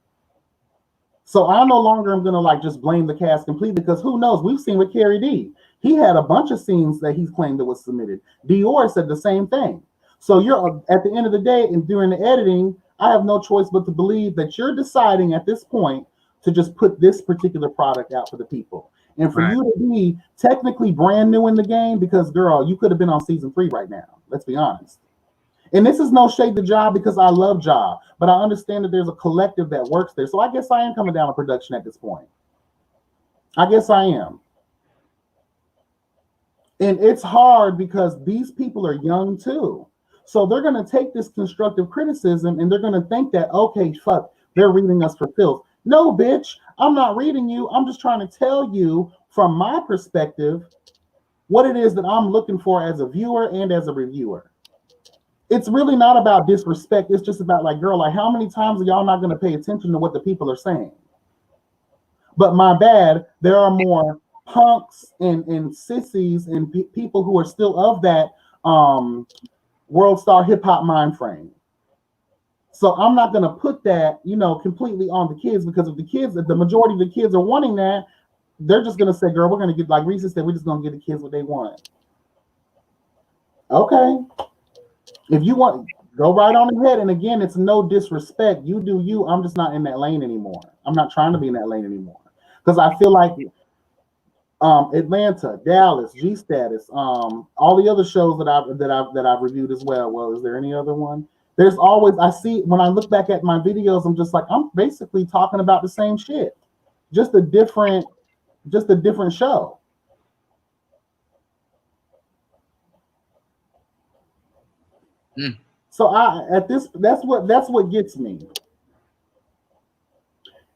S1: So I no longer am going to like just blame the cast completely, because who knows? We've seen with Carrie D. He had a bunch of scenes that he's claimed that was submitted. Dior said the same thing. So you're at the end of the day, and during the editing, I have no choice but to believe that you're deciding at this point to just put this particular product out for the people. And for you to be technically brand new in the game, because girl, you could have been on season 3 right now. Let's be honest. And this is no shade to Ja, because I love Ja, but I understand that there's a collective that works there. So I guess I am coming down to production at this point. I guess I am. And it's hard because these people are young too. So they're going to take this constructive criticism and they're going to think that, okay, fuck, they're reading us for filth. No, bitch, I'm not reading you. I'm just trying to tell you from my perspective what it is that I'm looking for as a viewer and as a reviewer. It's really not about disrespect. It's just about like, girl, like how many times are y'all not going to pay attention to what the people are saying? But my bad, there are more punks and sissies and people who are still of that world star hip hop mind frame. So I'm not going to put that, completely on the kids, because if the majority of the kids are wanting that, they're just going to say, girl, we're going to get, like Reese said, we're just going to give the kids what they want. Okay. If you want, go right on ahead. And again, it's no disrespect. You do you. I'm just not in that lane anymore. I'm not trying to be in that lane anymore. Because I feel like Atlanta, Dallas, G Status, all the other shows that I've reviewed as well. Well, is there any other one? There's always, I see when I look back at my videos, I'm just like, I'm basically talking about the same shit, just a different show. So that's what gets me.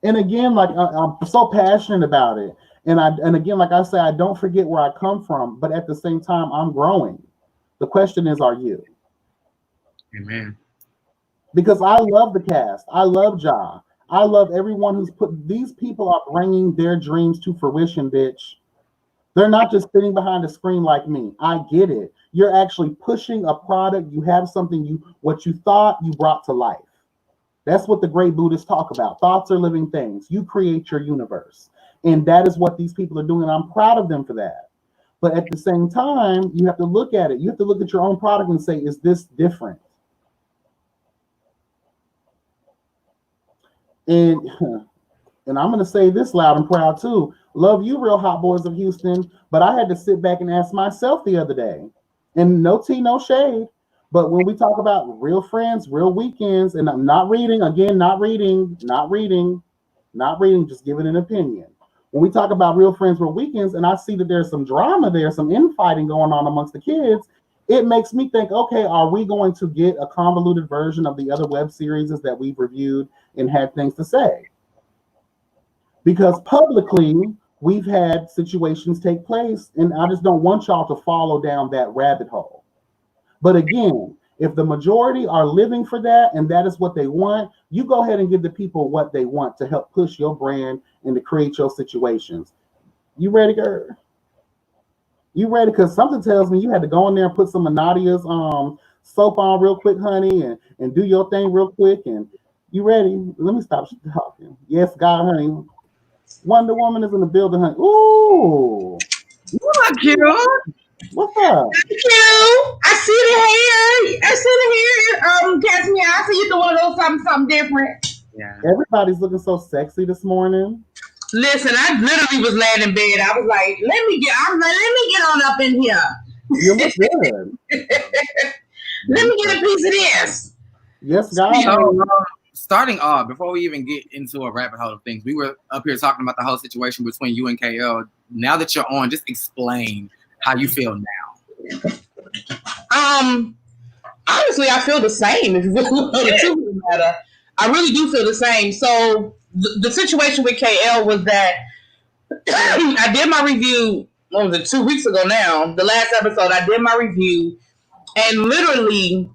S1: And again, like I'm so passionate about it. And again, like I say, I don't forget where I come from, but at the same time, I'm growing. The question is, are you?
S2: Amen.
S1: Because I love the cast. I love Ja. I love everyone who's these people are bringing their dreams to fruition, bitch. They're not just sitting behind a screen like me. I get it. You're actually pushing a product. You have something what you thought you brought to life. That's what the great Buddhists talk about. Thoughts are living things. You create your universe. And that is what these people are doing. And I'm proud of them for that. But at the same time, you have to look at it. You have to look at your own product and say, is this different? And I'm going to say this loud and proud too. Love you, Real Hot Boys of Houston. But I had to sit back and ask myself the other day, and no tea, no shade. But when we talk about real friends, real weekends, and I'm not reading, just giving an opinion. When we talk about real friends, real weekends, and I see that there's some drama there, some infighting going on amongst the kids, it makes me think, okay, are we going to get a convoluted version of the other web series that we've reviewed and had things to say? Because publicly, we've had situations take place, and I just don't want y'all to follow down that rabbit hole. But again, if the majority are living for that and that is what they want, you go ahead and give the people what they want to help push your brand and to create your situations. You ready, girl? You ready? Because something tells me you had to go in there and put some of Nadia's soap on real quick, honey, and do your thing real quick. And you ready? Let me stop talking. Yes, God, honey. Wonder Woman is in the building, honey. Ooh.
S2: What, cute?
S1: What's up?
S3: Thank you. I see the hair. Catch me out. I see you doing a little something different.
S2: Yeah.
S1: Everybody's looking so sexy this morning.
S3: Listen, I literally was laying in bed. I was like, let me get on up in here.
S1: You look good.
S3: Let me get a piece of this.
S1: Yes, God.
S2: So, starting off, before we even get into a rabbit hole of things, we were up here talking about the whole situation between you and KL. Now that you're on, just explain how you feel now.
S3: Honestly, I feel the same. If you really know the truth of the matter, I really do feel the same. So the situation with KL was that I did my review. What was it? 2 weeks ago now. The last episode, I did my review, and literally,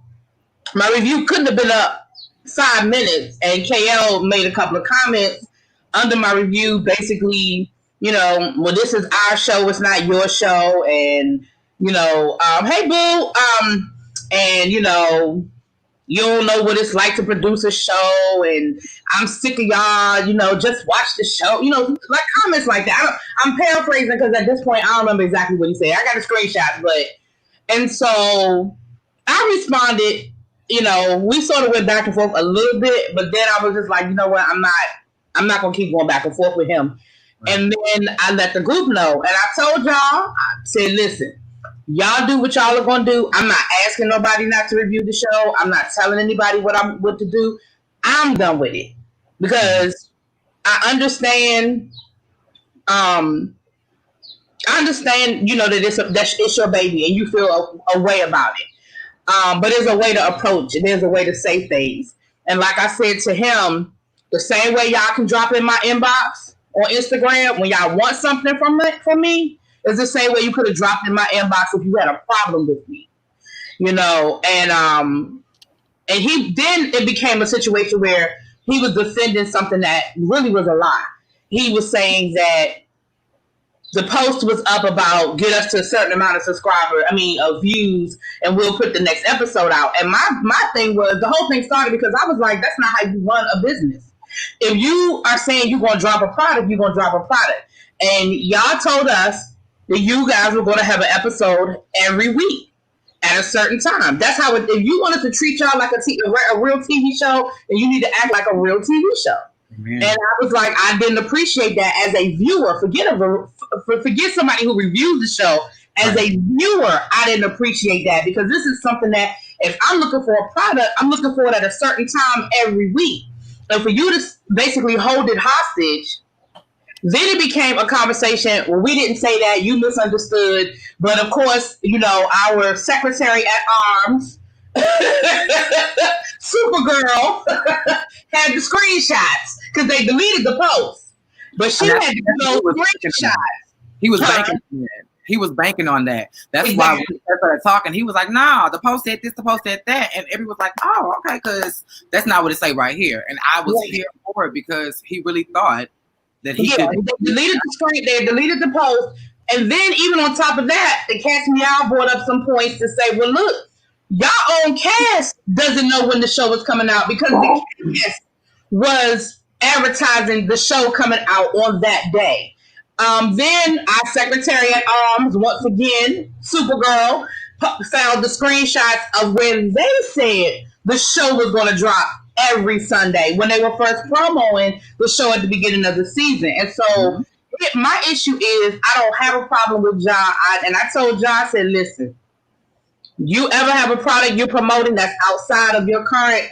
S3: my review couldn't have been up 5 minutes, and KL made a couple of comments under my review, basically, well, this is our show, it's not your show, and hey boo, and you don't know what it's like to produce a show, and I'm sick of y'all, just watch the show, like comments like that. I'm paraphrasing because at this point I don't remember exactly what he said. I got a screenshot, and so I responded. We sort of went back and forth a little bit, but then I was just like, you know what, I'm not gonna keep going back and forth with him. Right. And then I let the group know, and I told y'all, I said, listen, y'all do what y'all are gonna do. I'm not asking nobody not to review the show. I'm not telling anybody what to do. I'm done with it because I understand. That it's your baby and you feel a way about it. But there's a way to approach it. There's a way to say things. And like I said to him, the same way y'all can drop in my inbox on Instagram when y'all want something from me is the same way you could have dropped in my inbox if you had a problem with me. And it became a situation where he was defending something that really was a lie. He was saying that the post was up about get us to a certain amount of views, and we'll put the next episode out. And my thing was, the whole thing started because I was like, that's not how you run a business. If you are saying you're going to drop a product, you're going to drop a product. And y'all told us that you guys were going to have an episode every week at a certain time. That's how if you wanted to treat y'all like a real TV show, then you need to act like a real TV show. Amen. And I was like, I didn't appreciate that as a viewer. Forget somebody who reviews the show. As a viewer, I didn't appreciate that because this is something that if I'm looking for a product, I'm looking for it at a certain time every week. And for you to basically hold it hostage, then it became a conversation. Well, we didn't say that. You misunderstood. But of course, our secretary at arms, Supergirl, had the screenshots because they deleted the post. But she had screenshots.
S2: He was banking on that. He was banking on that. That's why when we started talking, he was like, nah, the post said this, the post said that. And everyone was like, oh, okay, because that's not what it say right here. And I was here for it because he really thought that he could.
S3: They deleted the screen, they deleted the post. And then even on top of that, the Catch Me Out brought up some points to say, well, look, y'all own cast doesn't know when the show is coming out because the cast was advertising the show coming out on that day. Then our Secretary at Arms, once again, Supergirl, found the screenshots of when they said the show was going to drop every Sunday when they were first promoting the show at the beginning of the season. And so my issue is I don't have a problem with John. And I told John, I said, listen, you ever have a product you're promoting that's outside of your current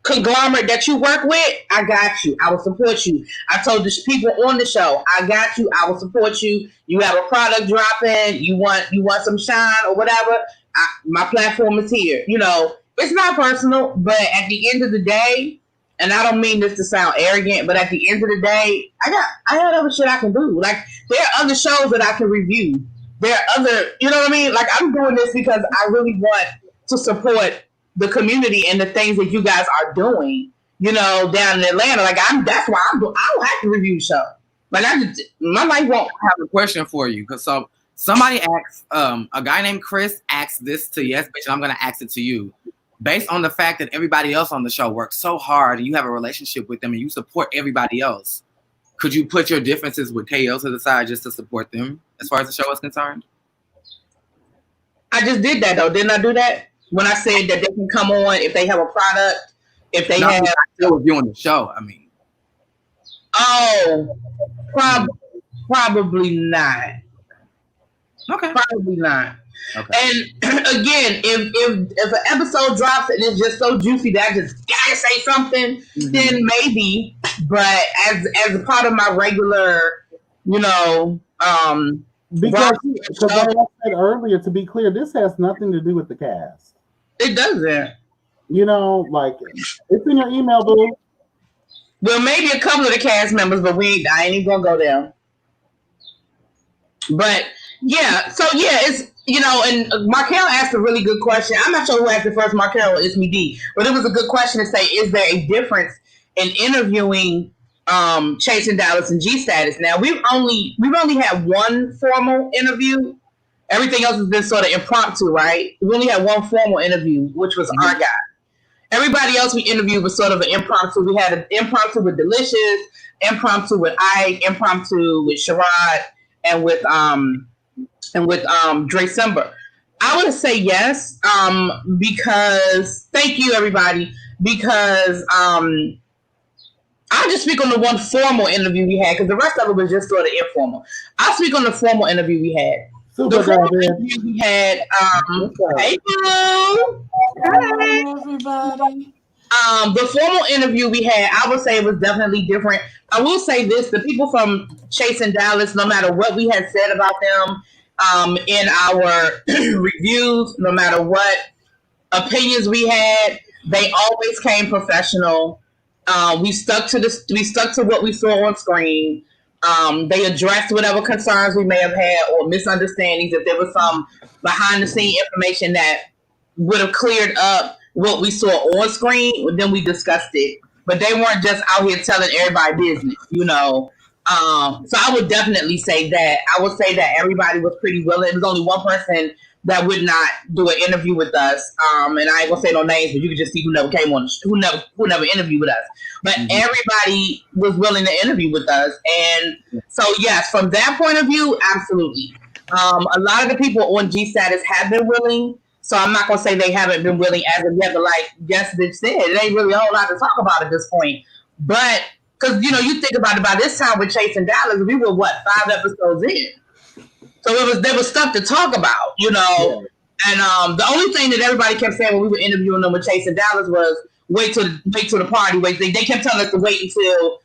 S3: conglomerate that you work with, I got you. I will support you. I told the people on the show, I got you. I will support you. You have a product dropping, you want some shine or whatever, my platform is here. You know, it's not personal, but at the end of the day, and I don't mean this to sound arrogant, but at the end of the day, I got other shit I can do. Like, there are other shows that I can review. There are other, you know what I mean? Like, I'm doing this because I really want to support the community and the things that you guys are doing, you know, down in Atlanta. Like, that's why I don't have to review the show. Like, my life won't.
S2: I have a question for you. Because so somebody asked, a guy named Chris asked this to Yes Bitch, and I'm going to ask it to you. Based on the fact that everybody else on the show works so hard and you have a relationship with them and you support everybody else, could you put your differences with KL to the side just to support them as far as the show is concerned?
S3: I just did that, though. Didn't I do that? When I said that they can come on if they have a product, if they have...
S2: still reviewing the show, I mean.
S3: Oh, probably not.
S2: Okay.
S3: Probably not.
S2: Okay.
S3: And again, if an episode drops and it's just so juicy that I just gotta say something, then maybe. But as a part of my regular, you know,
S1: because like I said earlier, to be clear, this has nothing to do with the cast.
S3: It doesn't.
S1: You know, like, it's in your email, boo.
S3: Well, maybe a couple of the cast members, but I ain't even gonna go there. But yeah, so yeah, it's, you know, and Markel asked a really good question. I'm not sure who asked it first, Markel or It's Me D, but it was a good question to say, is there a difference in interviewing Chasing Dallas and G Status? Now we've only had one formal interview. Everything else has been sort of impromptu, right? We only had one formal interview, which was our guy. Everybody else we interviewed was sort of an impromptu. We had an impromptu with Delicious, impromptu with Ike, impromptu with Sherrod, and with Dre Simber. I would say yes, because thank you everybody, because I'll just speak on the one formal interview we had, because the rest of it was just sort of informal. I'll speak on the formal interview we had. The formal interview we had, hey boo!
S4: Hey everybody.
S3: The formal interview we had, I would say it was definitely different. I will say this, the people from Chasing Dallas, no matter what we had said about them in our reviews, no matter what opinions we had, they always came professional. We stuck to what we saw on screen. They addressed whatever concerns we may have had or misunderstandings. If there was some behind the scene information that would have cleared up what we saw on screen, then we discussed it. But they weren't just out here telling everybody business, you know. So I would definitely say that. I would say that everybody was pretty willing. There was only one person that would not do an interview with us. And I ain't gonna say no names, but you can just see who never came on, who never interviewed with us. But everybody was willing to interview with us. And so yes, from that point of view, absolutely. A lot of the people on G Status have been willing. So I'm not gonna say they haven't been willing as of yet, but like Yes Bitch said, it ain't really a whole lot to talk about at this point. But because you know, you think about it, by this time with Chasing Dallas, we were 5 episodes in. So there was stuff to talk about, you know. Yeah. And the only thing that everybody kept saying when we were interviewing them with Chasing Dallas was wait till the party. They kept telling us to wait until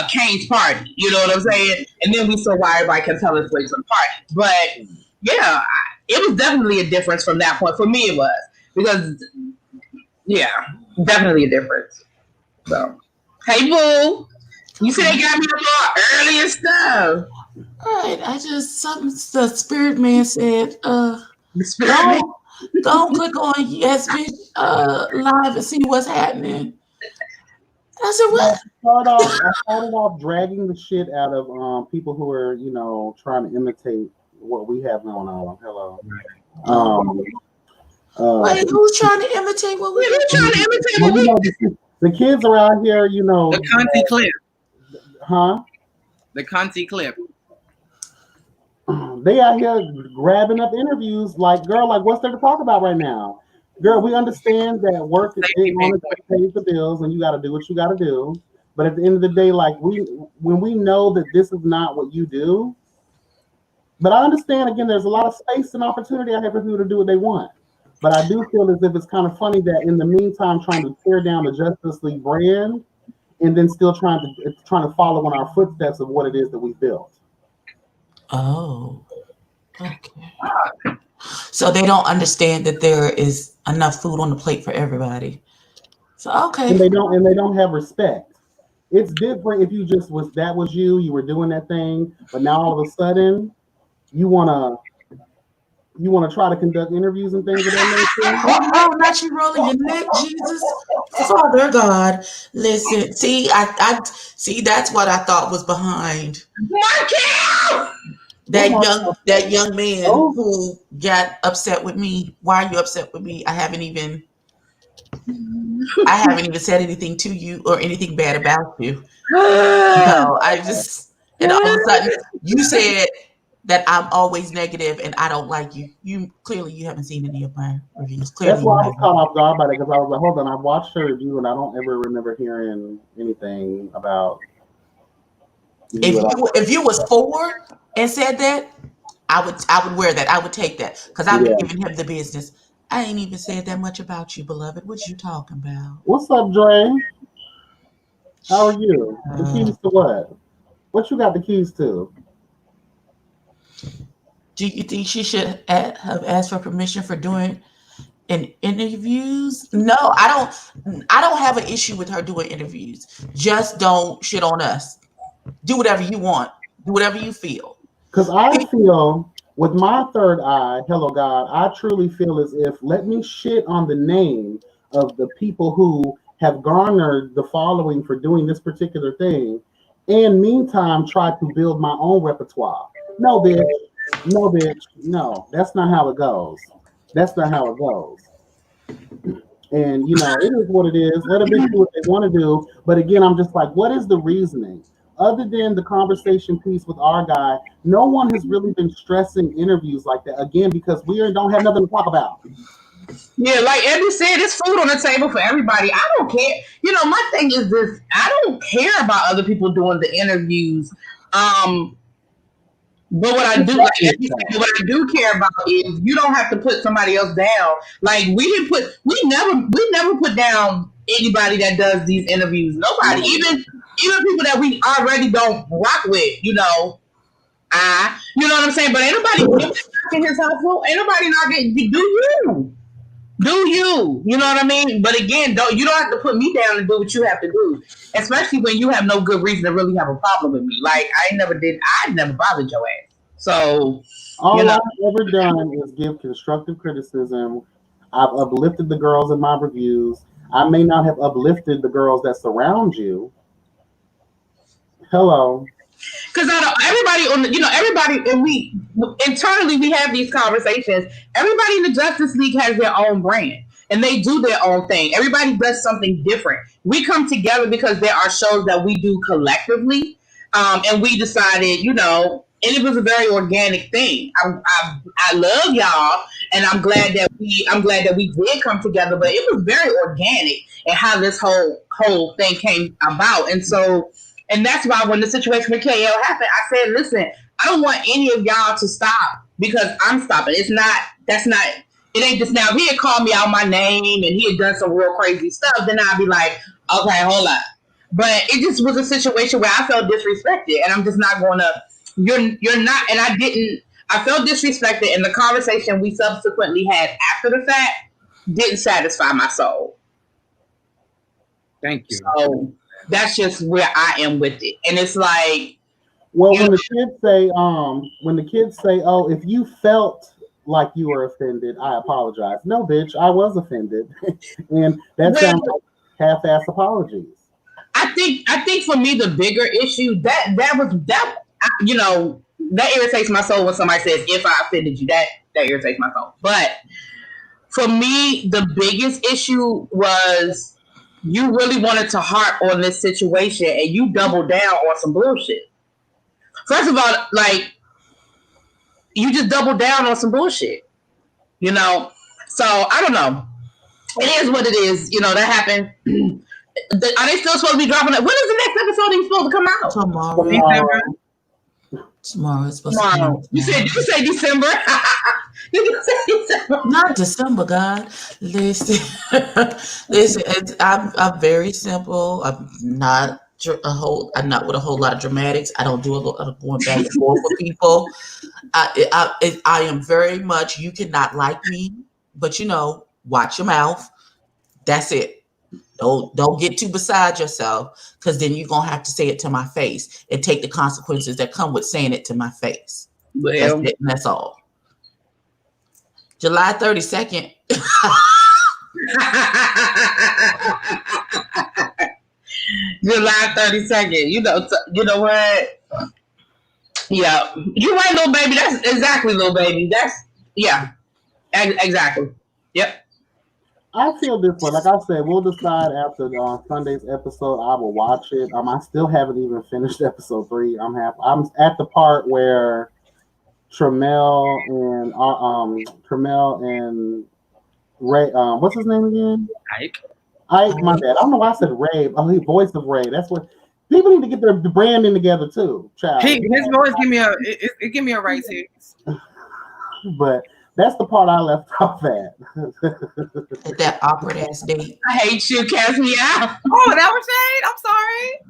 S3: Kane's party. You know what I'm saying? And then we saw why everybody kept telling us to wait till the party. But yeah, it was definitely a difference from that point. For me, it was. Because, yeah, definitely a difference. So, hey, boo. You see they got me up all early and stuff.
S4: All right, the spirit man said,
S3: the spirit man?
S4: Don't click on Yes Bitch live and see what's happening. I said, what?
S1: I started off dragging the shit out of people who are, you know, trying to imitate what we have going on. Hello.
S4: Wait, who's trying to imitate what we
S3: have? Trying to imitate what we
S1: have? The kids around here, you know.
S2: The Conti clip.
S1: Huh?
S2: The Conti clip.
S1: They out here grabbing up interviews like, girl, like what's there to talk about right now? Girl, we understand that work is on it pays the bills and you gotta do what you gotta do. But at the end of the day, like when we know that this is not what you do, but I understand again, there's a lot of space and opportunity out here for people to do what they want. But I do feel as if it's kind of funny that in the meantime, trying to tear down the Justice League brand and then still trying to follow in our footsteps of what it is that we built.
S4: Oh, okay. So they don't understand that there is enough food on the plate for everybody. So okay.
S1: And they don't have respect. It's different if you just was you were doing that thing, but now all of a sudden you wanna try to conduct interviews and things of that nature.
S4: Oh, not you rolling your neck, Jesus. Father God, listen. See, I see. That's what I thought was behind that young man who got upset with me. Why are you upset with me? I haven't even said anything to you or anything bad about you. No, and all of a sudden you said that I'm always negative and I don't like you. You haven't seen any of my reviews. Clearly,
S1: that's why I was caught off guard by that because I was like, hold on, I watched her review and I don't ever remember hearing anything about.
S4: If you was 4 and said that, I would wear that. I would take that because I've been giving him the business. I ain't even said that much about you, beloved. What you talking about?
S1: What's up, Dre? How are you? The keys to what? What you got the keys to?
S4: Do you think she should have asked for permission for doing interviews? No, I don't have an issue with her doing interviews. Just don't shit on us. Do whatever you want. Do whatever you feel.
S1: Because I feel with my third eye, hello God, I truly feel as if let me shit on the name of the people who have garnered the following for doing this particular thing, and meantime try to build my own repertoire. No, bitch. No, bitch. No, that's not how it goes. That's not how it goes. And it is what it is. Let them do what they want to do. But again, I'm just like, what is the reasoning? Other than the conversation piece with our guy, no one has really been stressing interviews like that. Again, because we don't have nothing to talk about.
S3: Yeah, like Eddie said, there's food on the table for everybody. I don't care. My thing is this: I don't care about other people doing the interviews. But what I do care about is you don't have to put somebody else down. Like we never put down anybody that does these interviews. Nobody, even people that we already don't rock with. You know what I'm saying? But ain't nobody knocking his house. Ain't nobody knocking. Do you? You know what I mean? But again, you don't have to put me down and do what you have to do, especially when you have no good reason to really have a problem with me. Like I never bothered your ass. So
S1: all I've ever done is give constructive criticism. I've uplifted the girls in my reviews. I may not have uplifted the girls that surround you. Hello.
S3: Because everybody, and we internally we have these conversations. Everybody in the Justice League has their own brand, and they do their own thing. Everybody does something different. We come together because there are shows that we do collectively, and we decided, and it was a very organic thing. I love y'all, and I'm glad that we did come together. But it was very organic and how this whole thing came about, and so. And that's why when the situation with KL happened, I said, listen, I don't want any of y'all to stop because I'm stopping. It ain't just now. If he had called me out my name and he had done some real crazy stuff, then I'd be like, okay, hold up. But it just was a situation where I felt disrespected and I'm just not going to, you're not, and I felt disrespected and the conversation we subsequently had after the fact didn't satisfy my soul.
S2: Thank you.
S3: So, that's just where I am with it. And it's like,
S1: well, when the kids say, oh, if you felt like you were offended, I apologize. No, bitch, I was offended. And that sounds like half-ass apologies.
S3: I think for me, the bigger issue that irritates my soul when somebody says, if I offended you, that irritates my soul. But for me, the biggest issue was, you really wanted to harp on this situation and you doubled down on some bullshit. First of all, like, you just double down on some bullshit. You know, so I don't know. It is what it is. You know, that happened. Are they still supposed to be dropping it? When is the next episode even supposed to come out?
S4: Tomorrow it's supposed to come out.
S3: You say December? Did you say December?
S4: Not December, God. Listen, I'm very simple. I'm not with a whole lot of dramatics. I don't do a lot of going back and forth with people. I am very much. You cannot like me, but watch your mouth. That's it. Don't get too beside yourself, because then you're gonna have to say it to my face and take the consequences that come with saying it to my face.
S3: Well,
S4: that's all. July 32nd.
S3: July 32nd. You know what? Yeah, you're right, little baby. That's exactly, little baby. Exactly. Yep.
S1: I feel this way. Like I said, we'll decide after Sunday's episode. I will watch it. I still haven't even finished episode 3. I'm at the part where Tremel and Ray. What's his name again?
S2: Ike.
S1: My bad. I don't know why I said Ray. Oh, the voice of Ray. That's what people need to get their branding together too. Child.
S2: His voice give me a right here.
S1: But that's the part I left off at.
S4: At that awkward ass date.
S3: I hate you. Cast me out.
S2: Oh, that was shade. I'm sorry.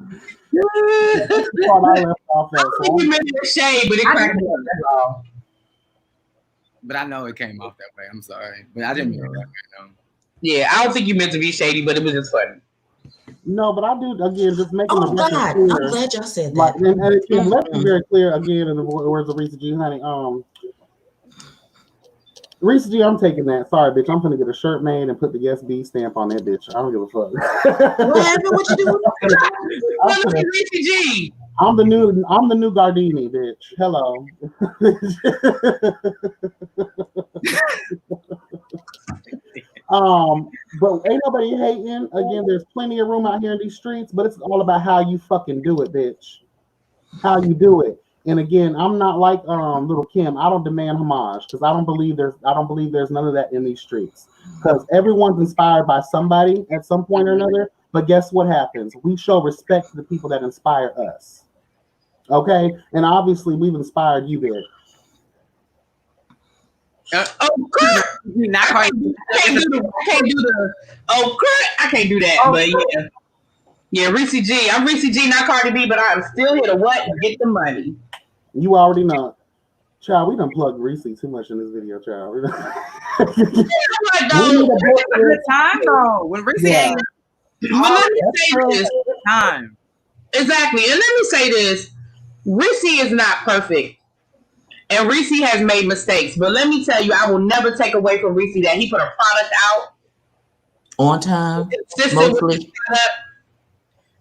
S1: That's the part I left off at.
S3: I don't think you meant the shade, but it cracked me up. That's all.
S2: But I know it came off that way. I'm sorry, but I didn't mean it that way.
S3: Yeah, I don't think you meant to be shady, but it was just funny.
S1: No, but I do, again, just making
S4: the record clear. I'm glad y'all said that.
S1: Like, and let's be very clear, again, in the words of Risa G, honey. Risa G, I'm taking that. Sorry, bitch. I'm gonna get a shirt made and put the Yes B stamp on that bitch. I don't give a fuck.
S4: What happened? What you doing?
S3: Risa G.
S1: I'm the new Gardini, bitch. Hello. But ain't nobody hating. Again, there's plenty of room out here in these streets, but it's all about how you fucking do it, bitch. How you do it. And again, I'm not like Little Kim. I don't demand homage because I don't believe there's none of that in these streets. Because everyone's inspired by somebody at some point or another. But guess what happens? We show respect to the people that inspire us. Okay? And obviously we've inspired you, bitch.
S3: I can't do that. But yeah. Yeah, Risa G. I'm Risa G, not Cardi B, but I'm still here to what? Get the money.
S1: You already know. Child, we done plugged Reese too much in this video, child.
S2: The time though. When Reese ain't
S3: let me say this.
S2: Time.
S3: Exactly. And let me say this. Reese is not perfect. And Reese has made mistakes. But let me tell you, I will never take away from Reese that he put a product out.
S4: On time. Mostly.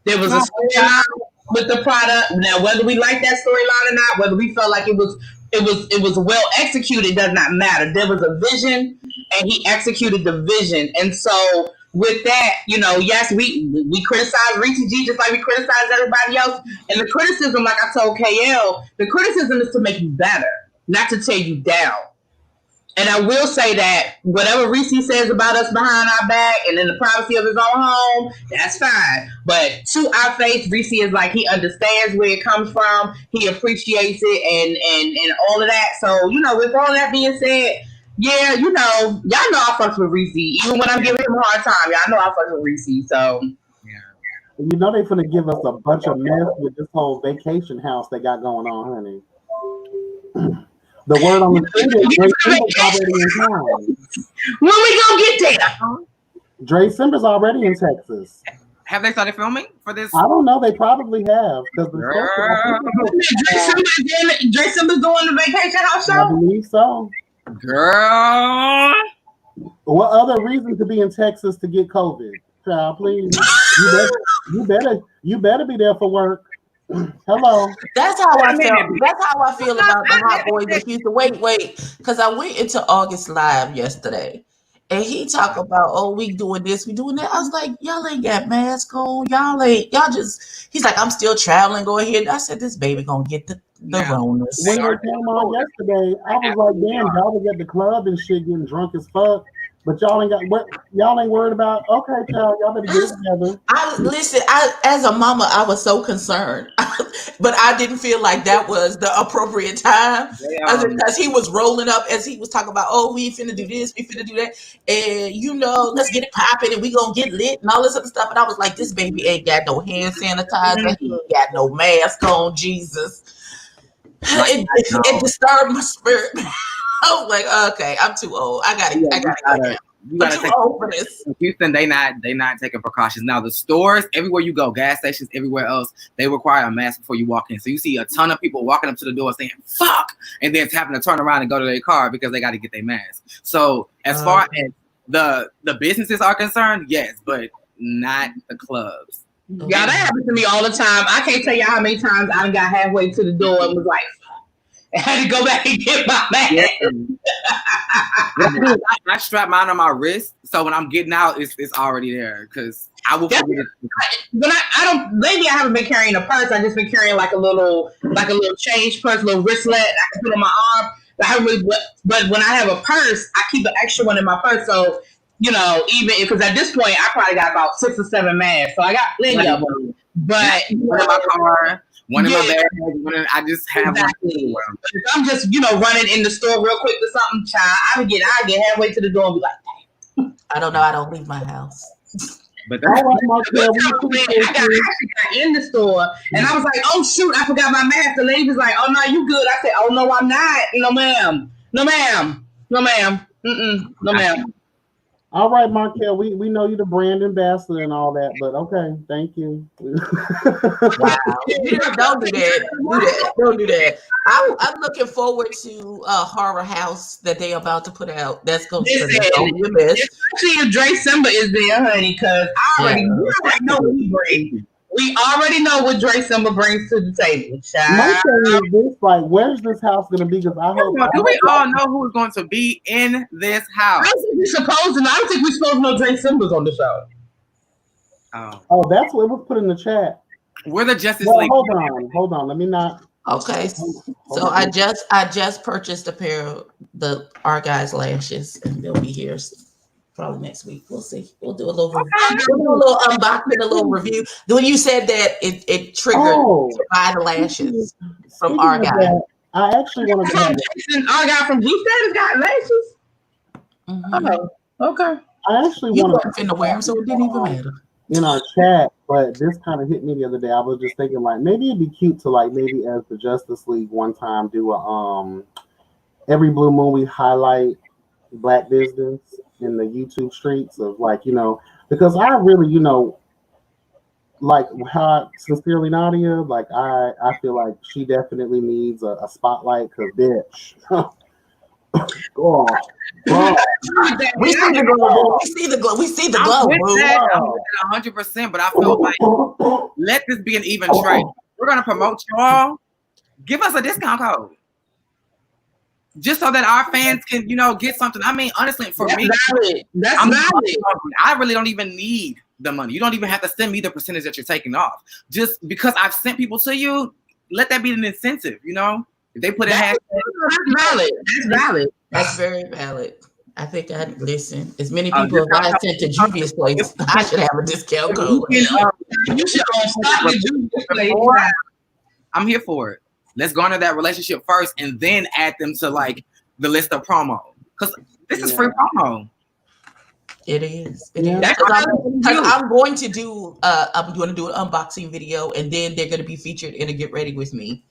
S3: There was a storyline with the product. Now, whether we like that storyline or not, whether we felt like it was well executed, does not matter. There was a vision, and he executed the vision. And so, with that, yes, we criticize Reese G just like we criticize everybody else. And the criticism, like I told KL, the criticism is to make you better, not to tear you down. And I will say that whatever Reese says about us behind our back and in the privacy of his own home, that's fine. But to our face, Reese is like he understands where it comes from. He appreciates it and all of that. So, with all that being said, yeah, y'all know I fucks with Reese. Even when I'm giving him a hard time, y'all know I fucks with Reese. So,
S1: yeah. They're finna give us a bunch of mess with this whole vacation house they got going on, honey. The word on the street is Dre Simba's already in town.
S3: When we gonna get there?
S1: Dre Simba's already in Texas.
S2: Have they started filming for this?
S1: I don't know. They probably have.
S3: Dre Simba's doing the vacation house show?
S1: I believe so.
S2: Girl.
S1: What other reason to be in Texas to get COVID? Child, please. You better be there for work. Hello.
S4: That's how I feel. That's how I feel about the Hot Boys of Houston. Wait, because I went into August Live yesterday, And he talk about, oh, we doing this, we doing that. I was like, y'all ain't got masks on. Y'all just, he's like, I'm still traveling, go ahead. I said, this baby gonna get the Ronas.
S1: When they came on yesterday, I was like, damn, y'all was at the club and shit getting drunk as fuck. But y'all ain't got what y'all ain't worried about. Okay, child, y'all better get it together.
S4: As a mama, I was so concerned, but I didn't feel like that was the appropriate time because he was rolling up as he was talking about, oh, we finna do this, we finna do that, and let's get it popping and we gonna get lit and all this other stuff. And I was like, this baby ain't got no hand sanitizer, he ain't got no mask on, Jesus. It disturbed my spirit. I was like, okay, I'm too old. I gotta go. I'm too old for this.
S2: Houston, they not taking precautions. Now the stores, everywhere you go, gas stations, everywhere else, they require a mask before you walk in. So you see a ton of people walking up to the door saying "fuck," and then having to turn around and go to their car because they got to get their mask. So as far as the businesses are concerned, yes, but not the clubs.
S3: Yeah, that happens to me all the time. I can't tell you how many times I got halfway to the door and was like, I had to go back and get my mask.
S2: I strap mine on my wrist, so when I'm getting out, it's already there because I will forget it.
S3: But I don't. Maybe I haven't been carrying a purse. I just been carrying like a little change purse, a little wristlet I can put on my arm. I haven't really, but when I have a purse, I keep an extra one in my purse. So even because at this point I probably got about 6 or 7 masks, so I got plenty of them. But
S2: one in my car. One in my bag, I just have
S3: exactly. One. If I'm just, running in the store real quick for something, child, I get halfway to the door and be like, dang.
S4: I don't know. I don't leave my house.
S2: But
S3: I got in the store and I was like, oh shoot, I forgot my mask. The lady was like, oh no, you good. I said, oh no, I'm not. No ma'am. No ma'am. No ma'am. No ma'am.
S1: All right, Markel, we know you're the brand ambassador and all that, but okay, thank you.
S4: Wow. Don't do that. Don't do that. I'm looking forward to Horror House that they're about to put out. That's going to be a miss.
S3: Especially if Dre Simba is there, honey, because I already know what he brings. We already know what Dre Simba brings to the table.
S1: My thing is this: like, where's this house going to be? Because I hope.
S2: Do we all know who's going to be in this house?
S3: I don't think we're supposed to know. I don't think we're supposed to know Dre Simba's on the show.
S1: Oh, that's what was put in the chat.
S2: We're the Justice League.
S1: Hold on. Let me not.
S4: Okay, so I just purchased a pair of the Argyle lashes, and they'll be here probably next week. We'll see. We'll do a little unboxing, a little review. When you said that, it triggered to buy the lashes from Argyle.
S1: I actually want to have
S3: Argyle from G-Stat has got lashes. Mm-hmm. Oh, okay.
S1: I actually
S4: want to wear them, so it didn't even matter.
S1: In our chat, but this kind of hit me the other day. I was just thinking, like, maybe it'd be cute to, like, maybe as the Justice League one time do a every blue moon we highlight Black business in the YouTube streets of, like, because I really, like how Sincerely Nadia, like I feel like she definitely needs a spotlight because bitch. Oh,
S4: we see the glow. We see the glow.
S2: I'm 100%, but I feel like let this be an even trade. We're gonna promote y'all. Give us a discount code, just so that our fans can, get something. I mean, honestly, for me,
S3: that's valid.
S2: I really don't even need the money. You don't even have to send me the percentage that you're taking off. Just because I've sent people to you, let that be an incentive. If they put a hashtag,
S3: that's valid. That's valid.
S4: That's very valid. I think I'd listen. As many people as I sent to Juvia's place, I should have a discount code.
S3: You should stop the Juvia's place.
S2: I'm here for it. Let's garner that relationship first, and then add them to like the list of promo. Because this is free promo.
S4: It is. It is. I'm going to do. I'm going to do an unboxing video, and then they're going to be featured in a Get Ready With Me.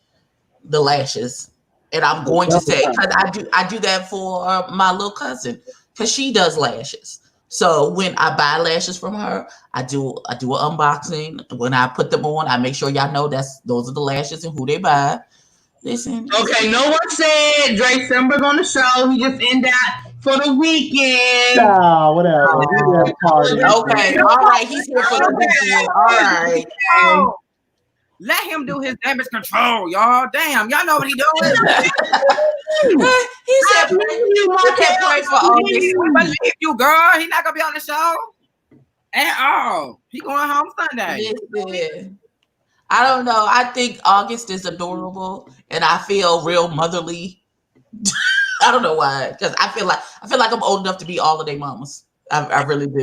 S4: The lashes, and I'm going to say because I do that for my little cousin because she does lashes. So when I buy lashes from her, I do an unboxing. When I put them on, I make sure y'all know those are the lashes and who they buy. Listen.
S3: Okay, no one said Dre Simba's on the show. He just in that for the weekend.
S1: Whatever.
S4: Okay, all right. He's here for the weekend. All right.
S2: Let him do his damage control, y'all. Damn, y'all know what he doing.
S4: He said, "You can't pray for August."
S2: We believe you, girl. He not gonna be on the show at all. He going home Sunday.
S4: Listen, I don't know. I think August is adorable, and I feel real motherly. I don't know why, because I feel like I'm old enough to be all of their mamas. I really do.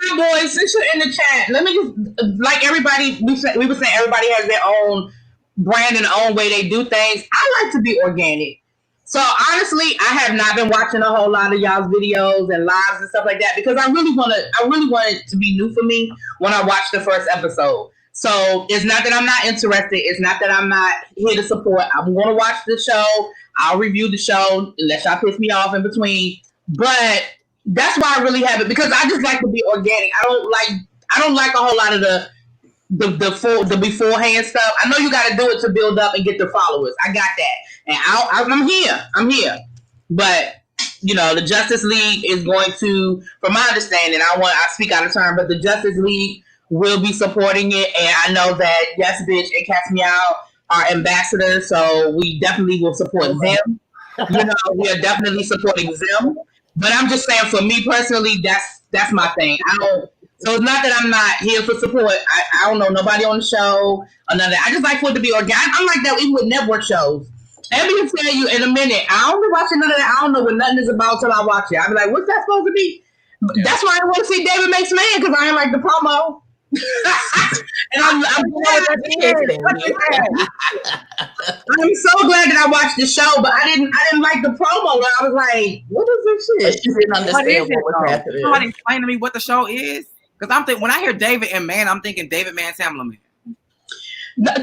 S3: The boys, since you're in the chat, let me just like everybody. We were saying everybody has their own brand and own way they do things. I like to be organic. So honestly, I have not been watching a whole lot of y'all's videos and lives and stuff like that because I really want it to be new for me when I watch the first episode. So it's not that I'm not interested. It's not that I'm not here to support. I'm going to watch the show. I'll review the show unless y'all piss me off in between. But that's why I really have it because I just like to be organic. I don't like a whole lot of the beforehand stuff. I know you got to do it to build up and get the followers. I got that, and I'm here. But you know, the Justice League is going to, from my understanding, I speak out of turn, but the Justice League will be supporting it, and I know that Yes Bitch and Catch Me Out are ambassadors, so we definitely will support them. You know, we are definitely supporting them. But I'm just saying, for me personally, that's my thing. So it's not that I'm not here for support. I don't know nobody on the show or none of that. I just like for it to be organic. I'm like that even with network shows. Abby will tell you in a minute, I don't be watching none of that. I don't know what nothing is about till I watch it. I'll be like, what's that supposed to be? Yeah. That's why I want to see David Makes Man, because I ain't like the promo. And I'm so glad that I watched the show, but I didn't like the promo. I was like, what is this shit?
S4: You didn't understand what was happening.
S2: Somebody explain to me what the show is, because I'm thinking when I hear David and Man, I'm thinking David Man Tamla Man.
S4: No,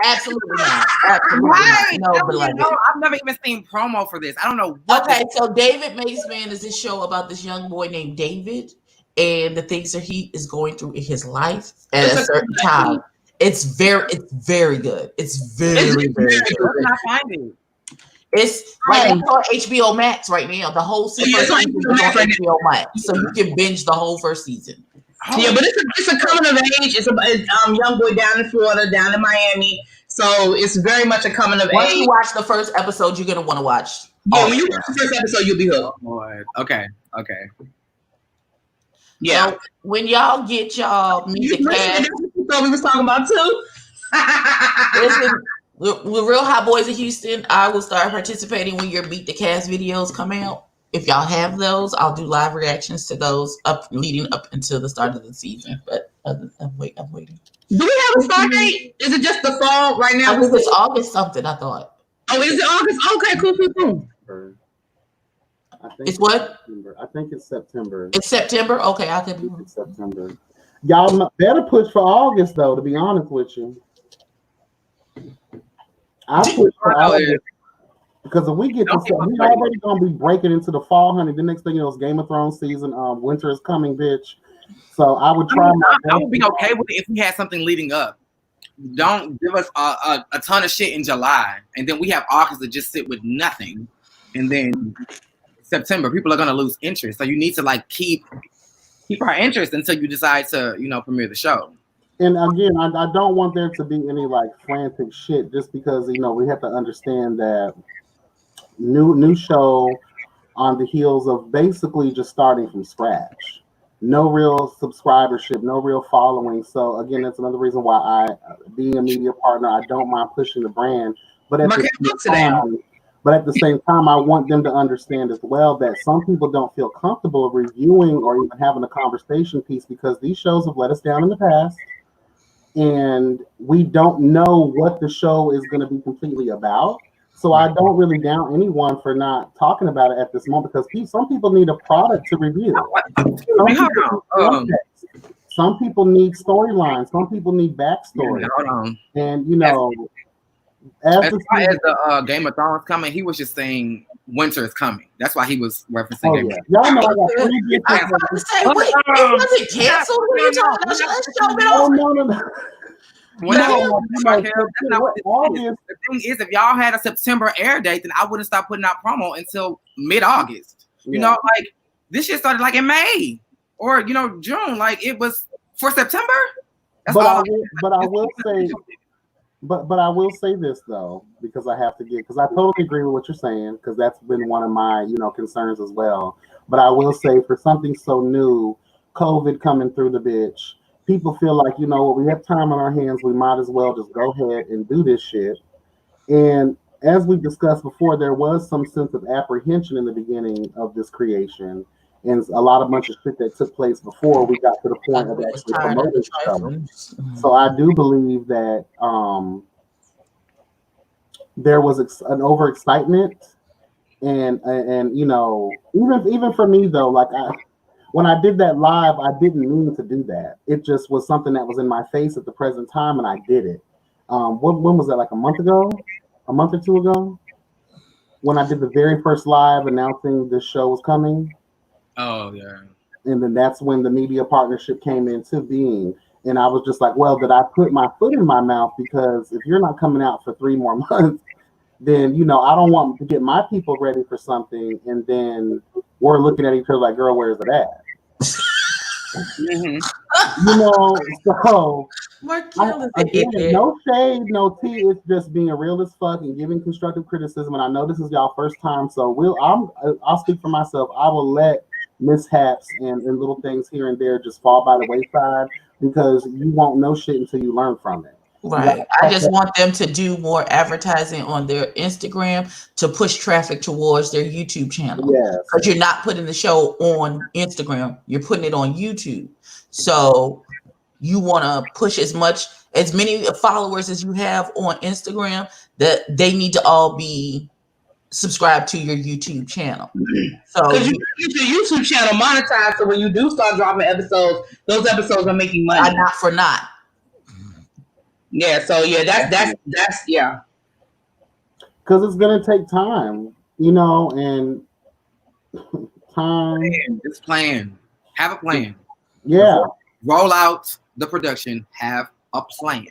S4: absolutely not. Absolutely
S2: right.
S4: not. No,
S2: I've never even seen promo for this. I don't know what.
S4: Okay, so David Makes Man is this show about this young boy named David and the things that he is going through in his life at a certain time. It's very good. It's very good.
S2: I find it.
S4: It's right now on HBO Max right now. The whole season is on HBO Max, so you can binge the whole first season.
S3: Yeah, but it's a coming of age. It's a young boy down in Florida, down in Miami. So it's very much a coming of age.
S4: Once you watch the first episode, you're gonna want to watch.
S3: Yeah, when you watch the first episode, you'll be hooked.
S2: Oh, okay.
S3: Yeah.
S4: So when y'all get y'all music cast,
S3: so we was talking about too.
S4: listen, with Real Hot Boys of Houston, I will start participating when your Beat the Cast videos come out. If y'all have those, I'll do live reactions to those leading up until the start of the season. But I'm waiting.
S3: Do we have a start date? Is it just the fall right now?
S4: I think it's August something, I thought.
S3: Oh, is it August? Okay, cool.
S1: I think
S4: it's what?
S1: September. I think it's September.
S4: It's September? Okay, I could be wrong.
S1: It's September. Y'all better push for August, though, to be honest with you. I push for August. Because if we get to we already gonna be breaking into the fall, honey. The next thing you know is Game of Thrones season. Winter is coming, bitch. So I would try.
S2: I would be okay with it if we had something leading up. Don't give us a ton of shit in July, and then we have August to just sit with nothing, and then September people are gonna lose interest. So you need to like keep our interest until you decide to premiere the show.
S1: And again, I don't want there to be any like frantic shit, just because we have to understand that. New show on the heels of basically just starting from scratch. No real subscribership, no real following. So again, that's another reason why being a media partner, I don't mind pushing the brand. But at the same time, I want them to understand as well that some people don't feel comfortable reviewing or even having a conversation piece because these shows have let us down in the past. And we don't know what the show is going to be completely about. So I don't really doubt anyone for not talking about it at this moment because some people need a product to review. Some people need storylines. Some people need backstory. And
S2: as far as the Game of Thrones coming, he was just saying winter is coming. That's why he was referencing Game of Thrones.
S1: Y'all know I got 3 big
S4: wait, it wasn't canceled.
S1: No.
S2: The thing is, if y'all had a September air date, then I wouldn't stop putting out promo until mid-August. Like this shit started like in May or June. Like it was for September. That's
S1: But
S2: all.
S1: I will say, but I will say this though, because I have to get, because I totally agree with what you're saying, because that's been one of my concerns as well. But I will say, for something so new, COVID coming through the bitch, people feel like what, we have time on our hands, we might as well just go ahead and do this shit. And as we discussed before, there was some sense of apprehension in the beginning of this creation, and a lot of bunch of shit that took place before we got to the point of actually promoting the show. So I do believe that there was an overexcitement, and even for me though, like when I did that live, I didn't mean to do that. It just was something that was in my face at the present time, and I did it. When was that? Like a month or two ago, when I did the very first live announcing this show was coming.
S2: Oh yeah.
S1: And then that's when the media partnership came into being. And I was just like, well, did I put my foot in my mouth? Because if you're not coming out for 3 more months, then I don't want to get my people ready for something, and then we're looking at each other like, girl, where is it at? So again, no shade, no tea. It's just being real as fuck and giving constructive criticism. And I know this is y'all first time, so I'll speak for myself. I will let mishaps and little things here and there just fall by the wayside, because you won't know shit until you learn from it.
S4: Right. I just want them to do more advertising on their Instagram to push traffic towards their YouTube channel.
S1: Yes.
S4: Because you're not putting the show on Instagram, you're putting it on YouTube. So you want to push as many followers as you have on Instagram, that they need to all be subscribed to your YouTube channel. So
S3: because you get your YouTube channel monetized, so when you do start dropping episodes, those episodes are making money.
S4: Not for not.
S3: Yeah, so yeah, that's yeah.
S1: Because it's gonna take time, and time.
S2: Just plan. Have a plan.
S1: Yeah.
S2: Roll out the production. Have a plan.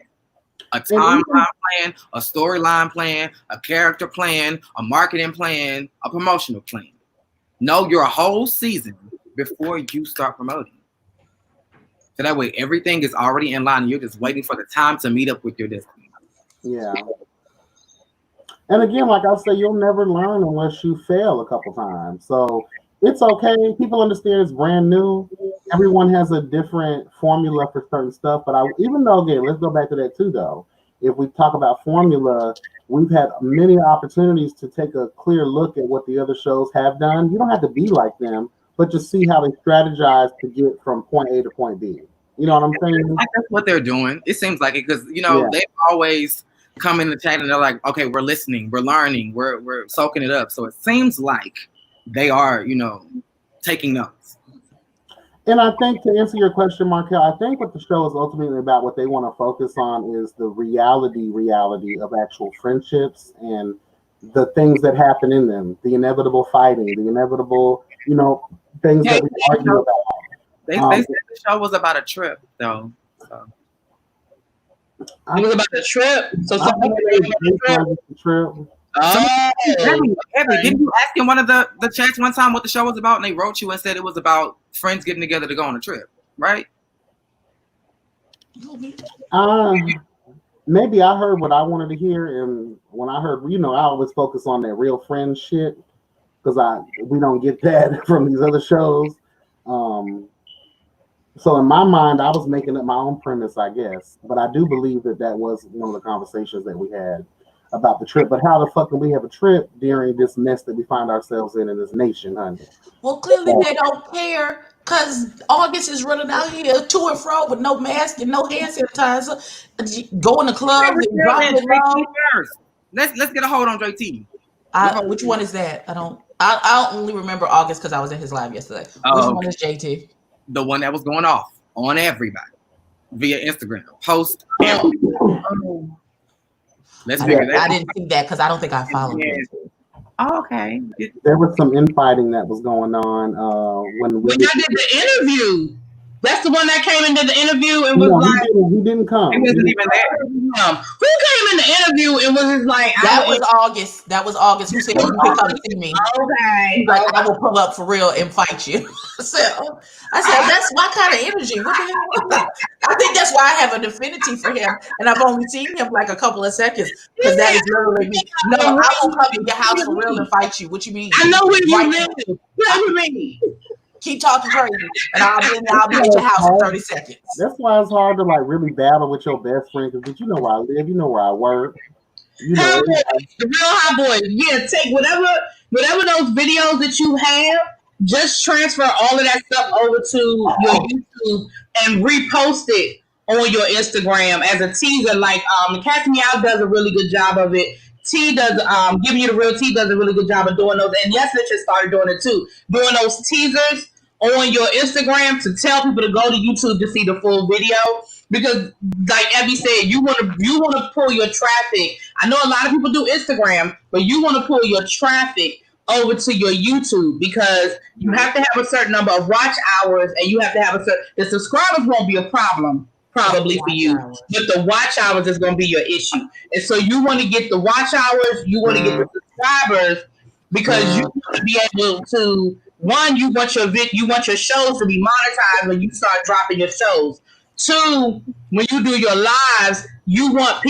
S2: A timeline plan, a storyline plan, a character plan, a marketing plan, a promotional plan. Know your whole season before you start promoting. So that way everything is already in line and you're just waiting for the time to meet up with your destiny.
S1: Yeah. And again, like I say, you'll never learn unless you fail a couple times. So it's okay. People understand it's brand new. Everyone has a different formula for certain stuff. But even though, again, let's go back to that too, though. If we talk about formula, we've had many opportunities to take a clear look at what the other shows have done. You don't have to be like them, but just see how they strategize to get from point A to point B. You know what I'm saying?
S2: Like that's what they're doing. It seems like it, because they've always come in the chat and they're like, okay, we're listening, we're learning, we're soaking it up. So it seems like they are, taking notes.
S1: And I think, to answer your question, Markel, I think what the show is ultimately about, what they want to focus on, is the reality of actual friendships and the things that happen in them, the inevitable fighting, the inevitable, things that we argue about.
S2: They said the show was about a trip, though. So.
S3: It was about a trip. So something
S1: trip.
S3: Oh,
S2: Heavy, didn't you ask in one of the chats one time what the show was about, and they wrote you and said it was about friends getting together to go on a trip, right?
S1: Maybe I heard what I wanted to hear, and when I heard, I always focus on that real friend shit, because we don't get that from these other shows. So in my mind, I was making up my own premise, I guess. But I do believe that was one of the conversations that we had about the trip. But how the fuck can we have a trip during this mess that we find ourselves in this nation, honey?
S4: Well, clearly they don't care, because August is running out here to and fro with no mask and no hand sanitizer, going to clubs and dropping it.
S2: Let's get a hold on JT.
S4: Which one is that? I only remember August because I was in his live yesterday. Which one is JT?
S2: The one that was going off on everybody via Instagram. Post. Let's figure that out.
S4: I didn't see that because I don't think I followed it.
S2: Oh, okay.
S1: There was some infighting that was going on when
S3: I did the interview. That's the one that came into the interview and was
S1: No,
S3: like,
S1: he didn't come.
S2: He wasn't even there.
S3: Who came in the interview and was just like,
S4: That was August. That was August. Who said you can come see me?
S3: okay,
S4: He's like, I will pull up for real and fight you. So I said, that's my kind of energy. What the hell? I think that's why I have an affinity for him, and I've only seen him like a couple of seconds because that is literally me. No, I will come to your house for real and fight you. What you mean?
S3: I know where you
S4: Right
S3: live. Play with me.
S4: Keep talking crazy, and I'll be at your house in 30 seconds.
S1: That's why it's hard to like really battle with your best friend because you know where I live, you know where I work. You know,
S3: Hot boys, the real hot boys. Yeah, take whatever those videos that you have, just transfer all of that stuff over to your YouTube and repost it on your Instagram as a teaser. Like Catch Me Out does a really good job of it. T does Giving You the Real T does a really good job of doing those, and Yes Bitch has started doing it too, doing those teasers on your Instagram to tell people to go to YouTube to see the full video. Because, like Abby said, you want to pull your traffic. I know a lot of people do Instagram, but you want to pull your traffic over to your YouTube because you have to have a certain number of watch hours, and you have to have the subscribers won't be a problem probably for you, but the watch hours is going to be your issue. And so you want to get the watch hours, you want to get the subscribers because you want to be able to. One, you want your shows to be monetized when you start dropping your shows. Two, when you do your lives, you want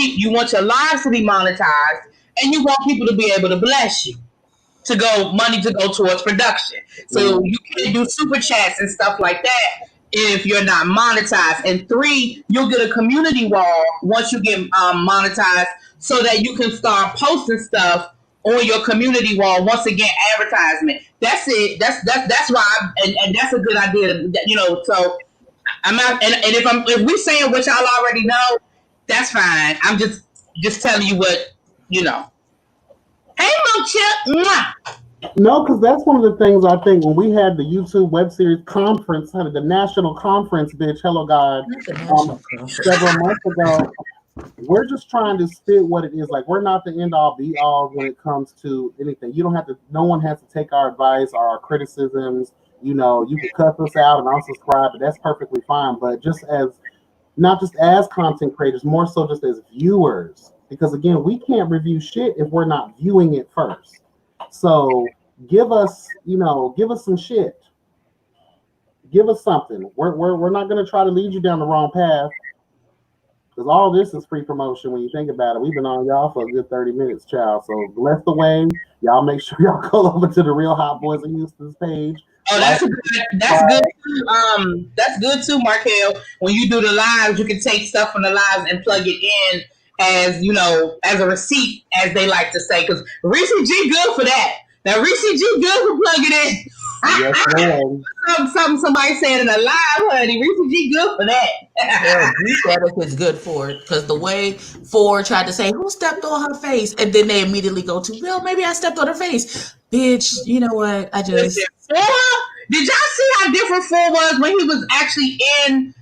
S3: your lives to be monetized, and you want people to be able to bless you, money to go towards production. So you can't do super chats and stuff like that if you're not monetized. And three, you'll get a community wall once you get monetized, so that you can start posting stuff on your community wall. Once again, advertisement. That's it. That's why, and that's a good idea. So. I'm not, and if we saying what y'all already know, that's fine. I'm just telling you what you know. Hey, Mo Chip.
S1: No, because that's one of the things I think when we had the YouTube web series conference, the national conference, bitch, hello God, several months ago. We're just trying to spit what it is. Like, we're not the end all be all when it comes to anything. You don't have to. No one has to take our advice or our criticisms. You know, you can cut us out and unsubscribe, but that's perfectly fine. But not just as content creators, more so just as viewers. Because again, we can't review shit if we're not viewing it first. So give us some shit. Give us something. We're not gonna try to lead you down the wrong path. Because all this is free promotion when you think about it. We've been on y'all for a good 30 minutes, child. So bless the way. Y'all make sure y'all go over to the Real Hot Boys of Houston's page.
S3: Oh, that's good too. That's good too, Markel. When you do the lives, you can take stuff from the lives and plug it in as a receipt, as they like to say. Because Reese G good for that. Now Reese G good for plugging in.
S1: Yes, ma'am.
S3: Somebody said in a live, honey. Reese G good for that.
S4: Yeah, G is good for it because the way Ford tried to say who stepped on her face, and then they immediately go to, well, maybe I stepped on her face, bitch. You know what? I just.
S3: Did y'all see how different Ford was when he was actually in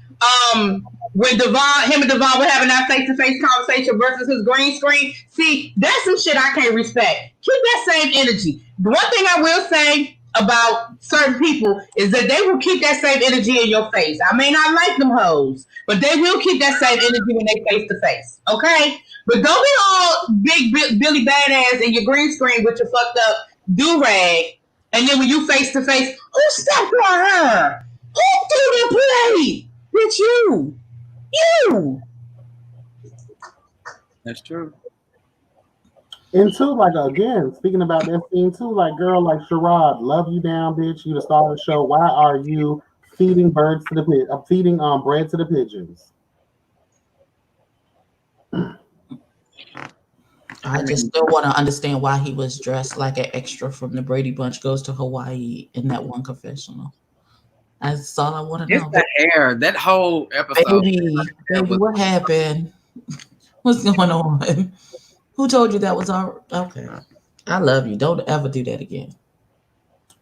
S3: when him and Devon were having that face-to-face conversation versus his green screen? See, that's some shit I can't respect. Keep that same energy. The one thing I will say about certain people is that they will keep that same energy in your face. I may not like them hoes, but they will keep that same energy when they face-to-face. Okay? But don't be all big Billy Badass in your green screen with your fucked up do-rag. And then when you face-to-face, who stepped on her? Who threw the plate? It's you. You.
S2: That's true.
S1: And too, like, again, speaking about that scene too, like, girl, like Sherrod, love you down, bitch. You the star of the show. Why are you feeding bread to the pigeons?
S4: I just still want to understand why he was dressed like an extra from the Brady Bunch Goes to Hawaii in that one confessional. That's all I want to know.
S2: It's the hair. That whole episode.
S4: Baby, what happened? What's going on? Who told you that was all? Okay. I love you. Don't ever do that again.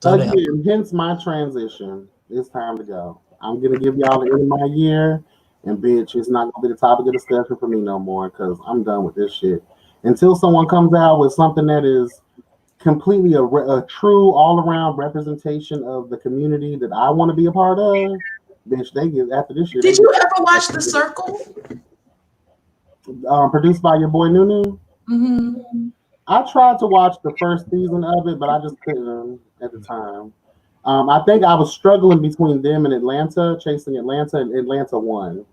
S1: Hence my transition. It's time to go. I'm going to give y'all the end of my year. And bitch, it's not going to be the topic of discussion for me no more because I'm done with this shit. Until someone comes out with something that is completely a true all-around representation of the community that I want to be a part of, Bitch, they get after this year.
S4: Did you ever watch The Circle?
S1: Produced by your boy Nunu?
S4: Mm-hmm.
S1: I tried to watch the first season of it, but I just couldn't at the time. I think I was struggling between them and Atlanta, chasing Atlanta, and Atlanta won.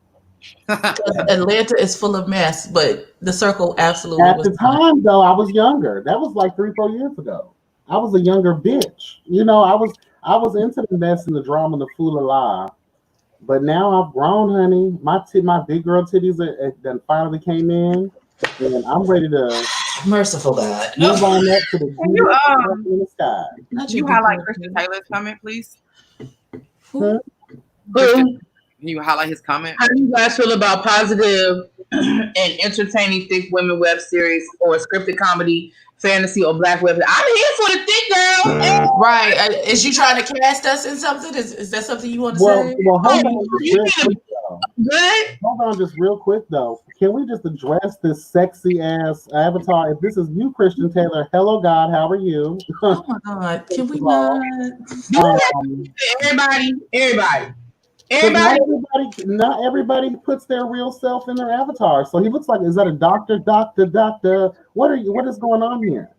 S4: Atlanta is full of mess, but The Circle absolutely
S1: At
S4: was
S1: the time, though, I was younger. That was like 3-4 years ago. I was a younger bitch. You know, I was into the mess and the drama and the fool-a-la. But now I've grown, honey. My big girl titties that finally came in, and I'm ready to
S4: merciful God.
S1: move on up to the
S2: you,
S1: in the sky.
S2: Can you highlight Christian Taylor's comment, please?
S1: Huh?
S2: Christian, can you highlight his comment?
S3: How do you guys feel about positive and entertaining thick women web series or scripted comedy, fantasy, or black web? I'm here for the thick girl.
S4: Right. Is you trying to cast us in something? Is that something you want to say?
S1: Well, hold on, just real quick though. Can we just address this sexy ass avatar? If this is you, Christian Taylor, hello God, how are you?
S4: Oh my God, can we not?
S3: Everybody.
S1: Not everybody puts their real self in their avatar. So he looks like, is that a doctor? What is going on here?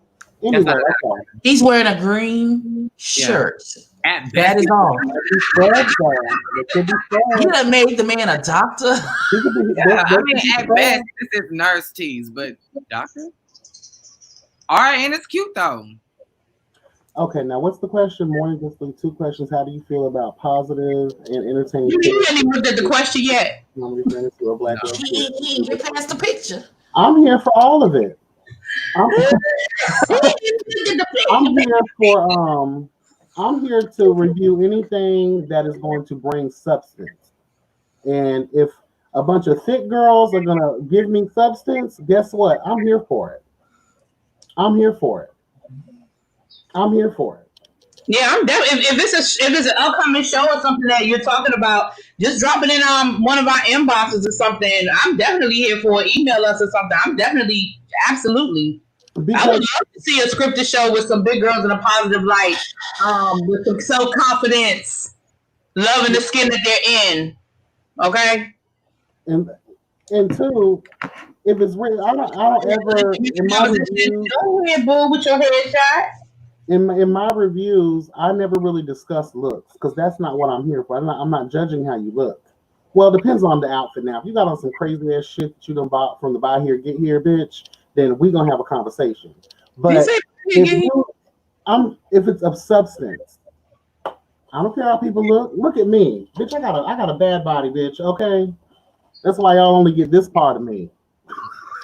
S1: Anyway, okay.
S4: He's wearing a green shirt. That is all. You done made the man a doctor.
S2: I mean, at best, this is nurse tease, but doctor? All right, and it's cute though.
S1: Okay, now what's the question? Morning, just like 2 questions. How do you feel about positive and entertaining?
S3: You haven't even looked at the question yet.
S1: He
S4: didn't get past the picture.
S1: I'm here for all of it. I'm here to review anything that is going to bring substance. And if a bunch of thick girls are gonna give me substance, guess what? I'm here for it.
S3: Yeah, I'm definitely. If it's an upcoming show or something that you're talking about, just drop it in one of our inboxes or something. I'm definitely here for it. Email us or something. I'm definitely, absolutely. I would love to see a scripted show with some big girls in a positive light, with some self-confidence, loving the skin that they're in. Okay.
S1: And 2, if it's real, I don't ever in my reviews.
S3: Go ahead, boo, with your headshot.
S1: In my reviews, I never really discuss looks because that's not what I'm here for. I'm not judging how you look. Well, it depends on the outfit. Now, if you got on some crazy ass shit that you done bought from the buy here, get here, bitch, then we gonna have a conversation. But if it's of substance, I don't care how people look. Look at me, bitch. I got a bad body, bitch. Okay, that's why y'all only get this part of me.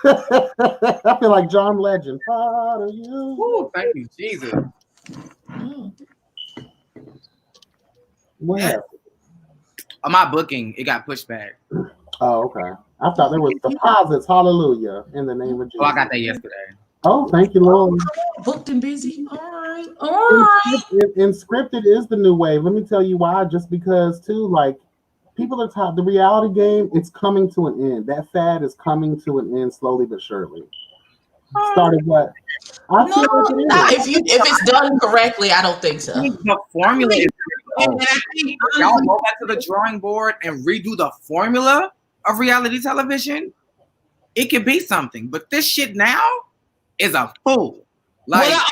S1: I feel like John Legend. Part of you.
S2: Ooh, thank you, Jesus.
S1: What happened?
S2: On my booking, it got pushed back.
S1: Oh, okay. I thought there was deposits. Hallelujah. In the name of Jesus.
S2: Oh, I got that yesterday.
S1: Oh, thank you, Lord.
S4: Booked and busy. All right.
S1: And scripted is the new wave. Let me tell you why. Just because, too, like, people are taught the reality game, it's coming to an end. That fad is coming to an end slowly but surely. Started what?
S4: If it's done correctly, I don't think so.
S2: The formula is y'all go back to the drawing board and redo the formula of reality television. It could be something, but this shit now is a fool. Like,
S3: well,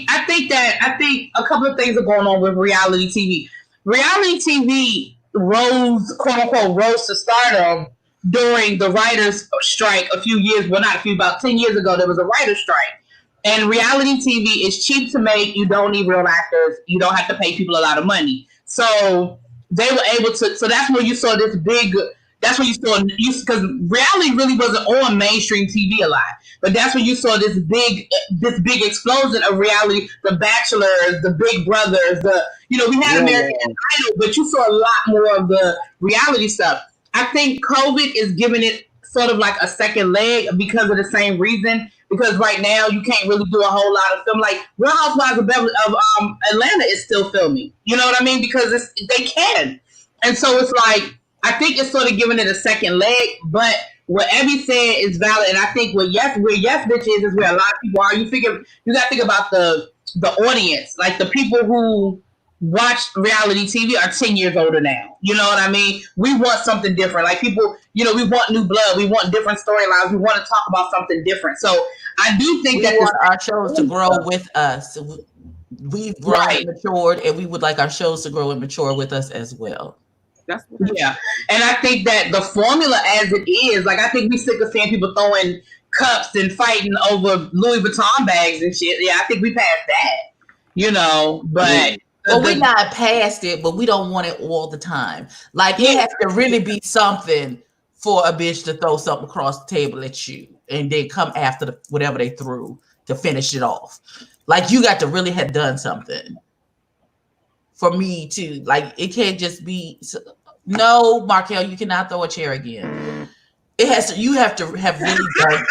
S3: I think a couple of things are going on with reality TV. Reality TV rose, quote unquote, rose to stardom during the writers' strike about 10 years ago. There was a writer's strike. And reality TV is cheap to make. You don't need real actors. You don't have to pay people a lot of money. So they were able to. So that's where you saw this big. That's when you saw, because reality really wasn't on mainstream TV a lot. But that's when you saw this big explosion of reality. The Bachelors, the Big Brothers, we had American Idol, but you saw a lot more of the reality stuff. I think COVID is giving it sort of like a second leg because of the same reason. Because right now you can't really do a whole lot of film. Like Real Housewives of Atlanta is still filming. You know what I mean? Because they can. And so it's like, I think it's sort of giving it a second leg, but what Evie said is valid, and I think where Yes Bitch is where a lot of people are. You got to think about the audience, like the people who watch reality TV are 10 years older now. You know what I mean? We want something different. Like people, we want new blood. We want different storylines. We want to talk about something different. So I do think
S4: we want our shows to grow with us. We've grown and matured, and we would like our shows to grow and mature with us as well.
S3: Yeah. And I think that the formula as it is, like I think we sick of seeing people throwing cups and fighting over Louis Vuitton bags and shit. Yeah, I think we passed that. But
S4: well, we're not past it, but we don't want it all the time. Like it has to really be something for a bitch to throw something across the table at you and then come after whatever they threw to finish it off. Like you got to really have done something for me to like. It can't just be no, Markel. You cannot throw a chair again. It has to. You have to have really done.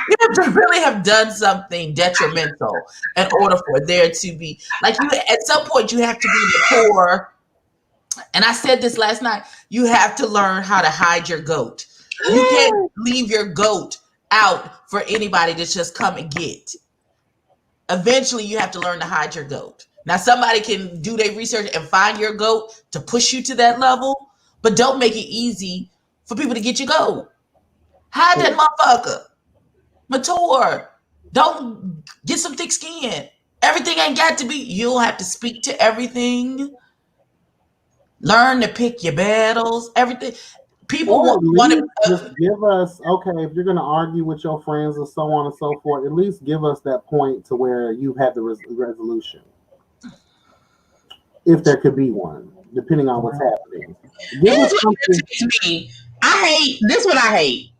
S4: You have to really have done something detrimental in order for there to be like you. At some point, you have to be mature. And I said this last night. You have to learn how to hide your goat. You can't leave your goat out for anybody to just come and get. Eventually, you have to learn to hide your goat. Now, somebody can do their research and find your goat to push you to that level, but don't make it easy for people to get your goat. Hide that motherfucker. Mature. Don't get some thick skin. Everything ain't got to be. You'll have to speak to everything. Learn to pick your battles. Everything. People want to
S1: just give us, okay, if you're going to argue with your friends and so on and so forth, at least give us that point to where you have the resolution. If there could be one, depending on what's happening. Give us something.
S3: This is what I hate.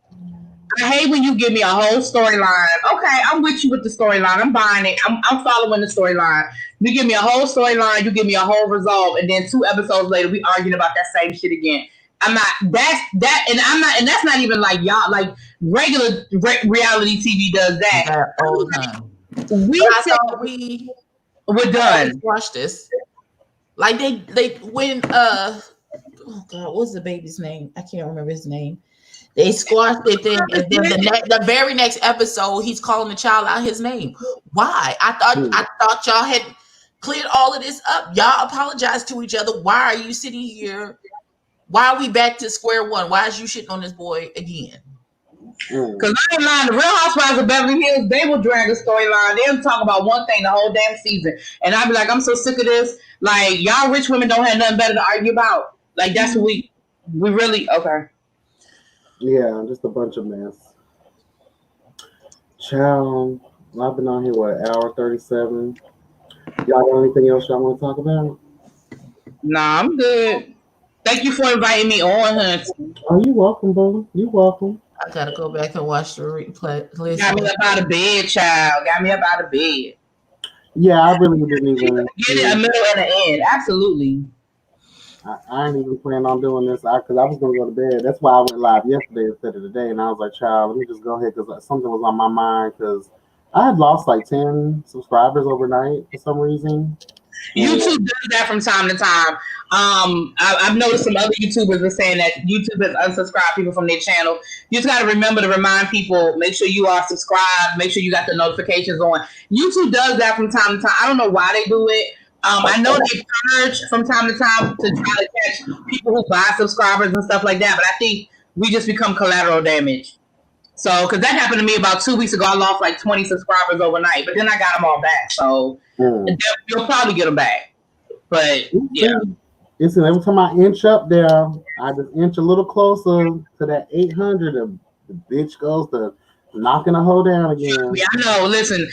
S3: I hate when you give me a whole storyline. Okay, I'm with you with the storyline. I'm buying it. I'm following the storyline. You give me a whole storyline. You give me a whole resolve, and then 2 episodes later, we arguing about that same shit again. I'm not. And that's not even like y'all. Like regular reality TV does that
S4: all the time.
S3: We're done.
S4: Watch this. Like they when oh God, what's the baby's name? I can't remember his name. They squashed it then, and then the very next episode, he's calling the child out his name. Why? I thought y'all had cleared all of this up. Y'all apologized to each other. Why are you sitting here? Why are we back to square one? Why is you shitting on this boy again?
S3: Because I ain't lying, the Real Housewives of Beverly Hills, they will drag a storyline. They'll talk about one thing the whole damn season. And I'll be like, I'm so sick of this. Like, y'all rich women don't have nothing better to argue about. Like, that's what we really, okay.
S1: Yeah, just a bunch of mess. Child, I've been on here, hour 37. Y'all got anything else y'all want to talk about?
S3: Nah, I'm good. Thank you for inviting me on, Hunter.
S1: Oh, you're welcome, boo. You're welcome.
S4: I gotta go back and watch the replay.
S3: Got me up out of bed, child. Got me up out of bed.
S1: Yeah, I really didn't even
S3: get it a middle and an end. Absolutely.
S1: I ain't even planning on doing this because I was gonna go to bed. That's why I went live yesterday instead of today, and I was like, "Child, let me just go ahead," because something was on my mind. Because I had lost like 10 subscribers overnight for some reason.
S3: YouTube does that from time to time. I've noticed some other YouTubers are saying that YouTube has unsubscribed people from their channel. You just got to remember to remind people, make sure you are subscribed, make sure you got the notifications on. YouTube does that from time to time. I don't know why they do it. I know they purge from time to time to try to catch people who buy subscribers and stuff like that, but I think we just become collateral damage. So, because that happened to me about 2 weeks ago, I lost like 20 subscribers overnight, but then I got them all back. So, you'll probably get them back. But, yeah.
S1: Listen, every time I inch up there, I just inch a little closer to that 800. The bitch goes to knocking the hoe down again.
S3: Yeah, I know. Listen,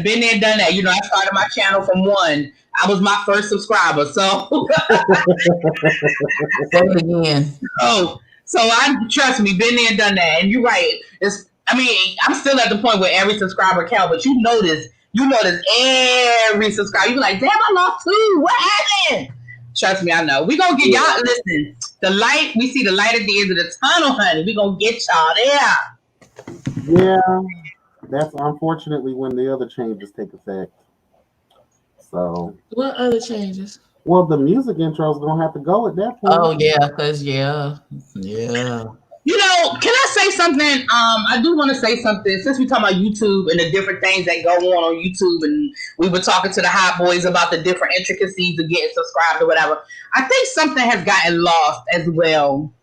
S3: been there, done that. You know, I started my channel from 1. I was my first subscriber, so.
S4: Again.
S3: So I trust me, been there, done that, and you're right. I'm still at the point where every subscriber counts, but you notice every subscriber. You be like, damn, I lost 2. What happened? Trust me, I know. We gonna get y'all. Listen, we see the light at the end of the tunnel, honey. We gonna get y'all there.
S1: Yeah, that's unfortunately when the other changes take effect. So.
S4: What other changes?
S1: Well, the music intro is gonna have to go at that point.
S4: Oh yeah, because yeah.
S3: You know, can I say something? I do want to say something since we talk about YouTube and the different things that go on YouTube, and we were talking to the hot boys about the different intricacies of getting subscribed or whatever. I think something has gotten lost as well.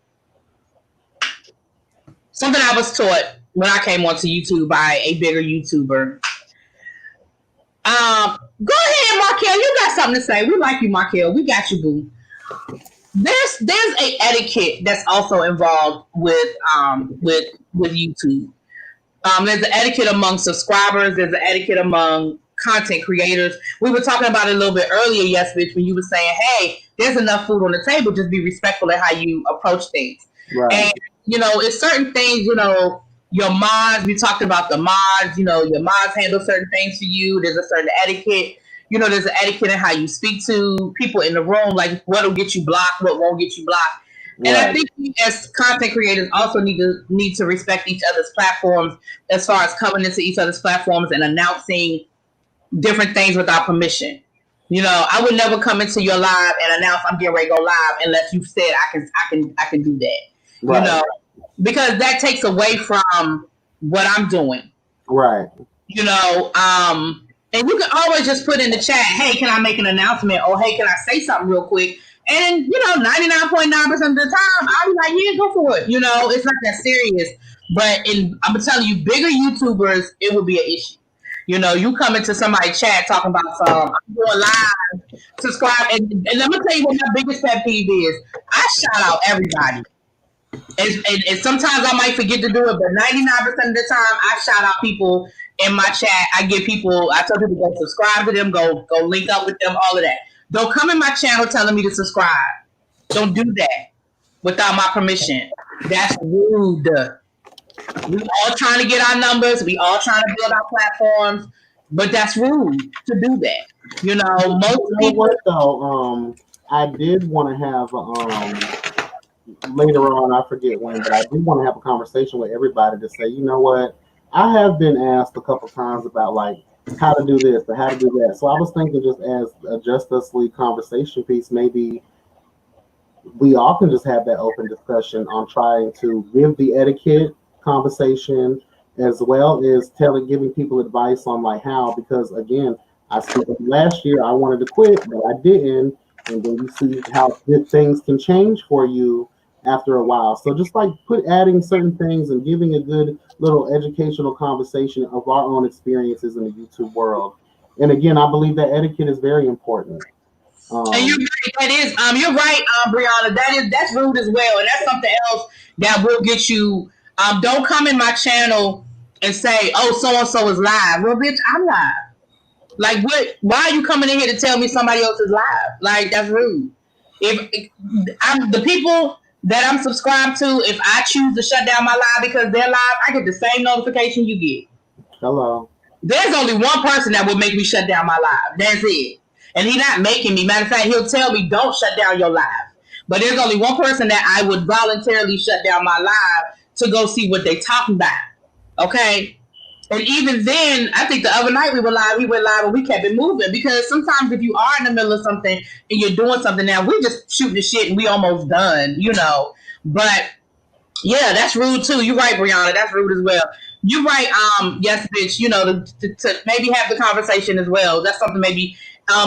S3: Something I was taught when I came onto YouTube by a bigger YouTuber. Go ahead, Markel. You got something to say. We like you, Markel. We got you, boo. There's a etiquette that's also involved with YouTube. There's an etiquette among subscribers. There's an etiquette among content creators. We were talking about it a little bit earlier, yes, bitch, when you were saying, hey, there's enough food on the table. Just be respectful of how you approach things.
S1: Right.
S3: And, you know, it's certain things, you know, your mods, we talked about the mods, you know, your mods handle certain things for you. There's a certain etiquette. You know, there's an etiquette in how you speak to people in the room, like what will get you blocked, what won't get you blocked. Right. And I think we, as content creators, also need to respect each other's platforms as far as coming into each other's platforms and announcing different things without permission. You know, I would never come into your live and announce I'm getting ready to go live unless you said I can do that. Right. You know, because that takes away from what I'm doing. Right. You know, and you can always just put in the chat, hey, can I make an announcement? Or, hey, can I say something real quick? And, you know, 99.9% of the time, I'll be like, yeah, go for it. You know, it's not that serious. But I'm telling you, bigger YouTubers, it would be an issue. You know, you come into somebody's chat talking about I'm going live, subscribe. And let me tell you what my biggest pet peeve is. I shout out everybody. And sometimes I might forget to do it, but 99% of the time, I shout out people in my chat. I tell people go subscribe to them, go link up with them, all of that. Don't come in my channel telling me to subscribe. Don't do that without my permission. That's rude. We all trying to get our numbers. We all trying to build our platforms, but that's rude to do that. You know, most people.
S1: What though? I did want to have later on. I forget when, but I did want to have a conversation with everybody to say, you know what? I have been asked a couple times about like how to do this or how to do that. So I was thinking, just as a Just Us League conversation piece, maybe we all can just have that open discussion on trying to give the etiquette conversation as well as giving people advice on like how, because again, I said last year I wanted to quit, but I didn't. And then you see how good things can change for you after a while. So just like adding certain things and giving a good little educational conversation of our own experiences in the YouTube world. And again, I believe that etiquette is very important.
S3: And you're right, that is, you're right, Brianna. That's rude as well. And that's something else that will get you. Don't come in my channel and say, oh, so-and-so is live. Well, bitch, I'm live. Like, what? Why are you coming in here to tell me somebody else is live? Like, that's rude. If I'm the people that I'm subscribed to, if I choose to shut down my live because they're live, I get the same notification you get.
S1: Hello.
S3: There's only one person that will make me shut down my live. That's it. And he's not making me. Matter of fact, he'll tell me, don't shut down your live. But there's only one person that I would voluntarily shut down my live to go see what they talking about. Okay? And even then, I think the other night we went live and we kept it moving, because sometimes if you are in the middle of something and you're doing something now, we're just shooting the shit and we almost done, you know. But yeah, that's rude too. You're right, Brianna. That's rude as well. You're right. Yes, bitch. You know, to maybe have the conversation as well. That's something maybe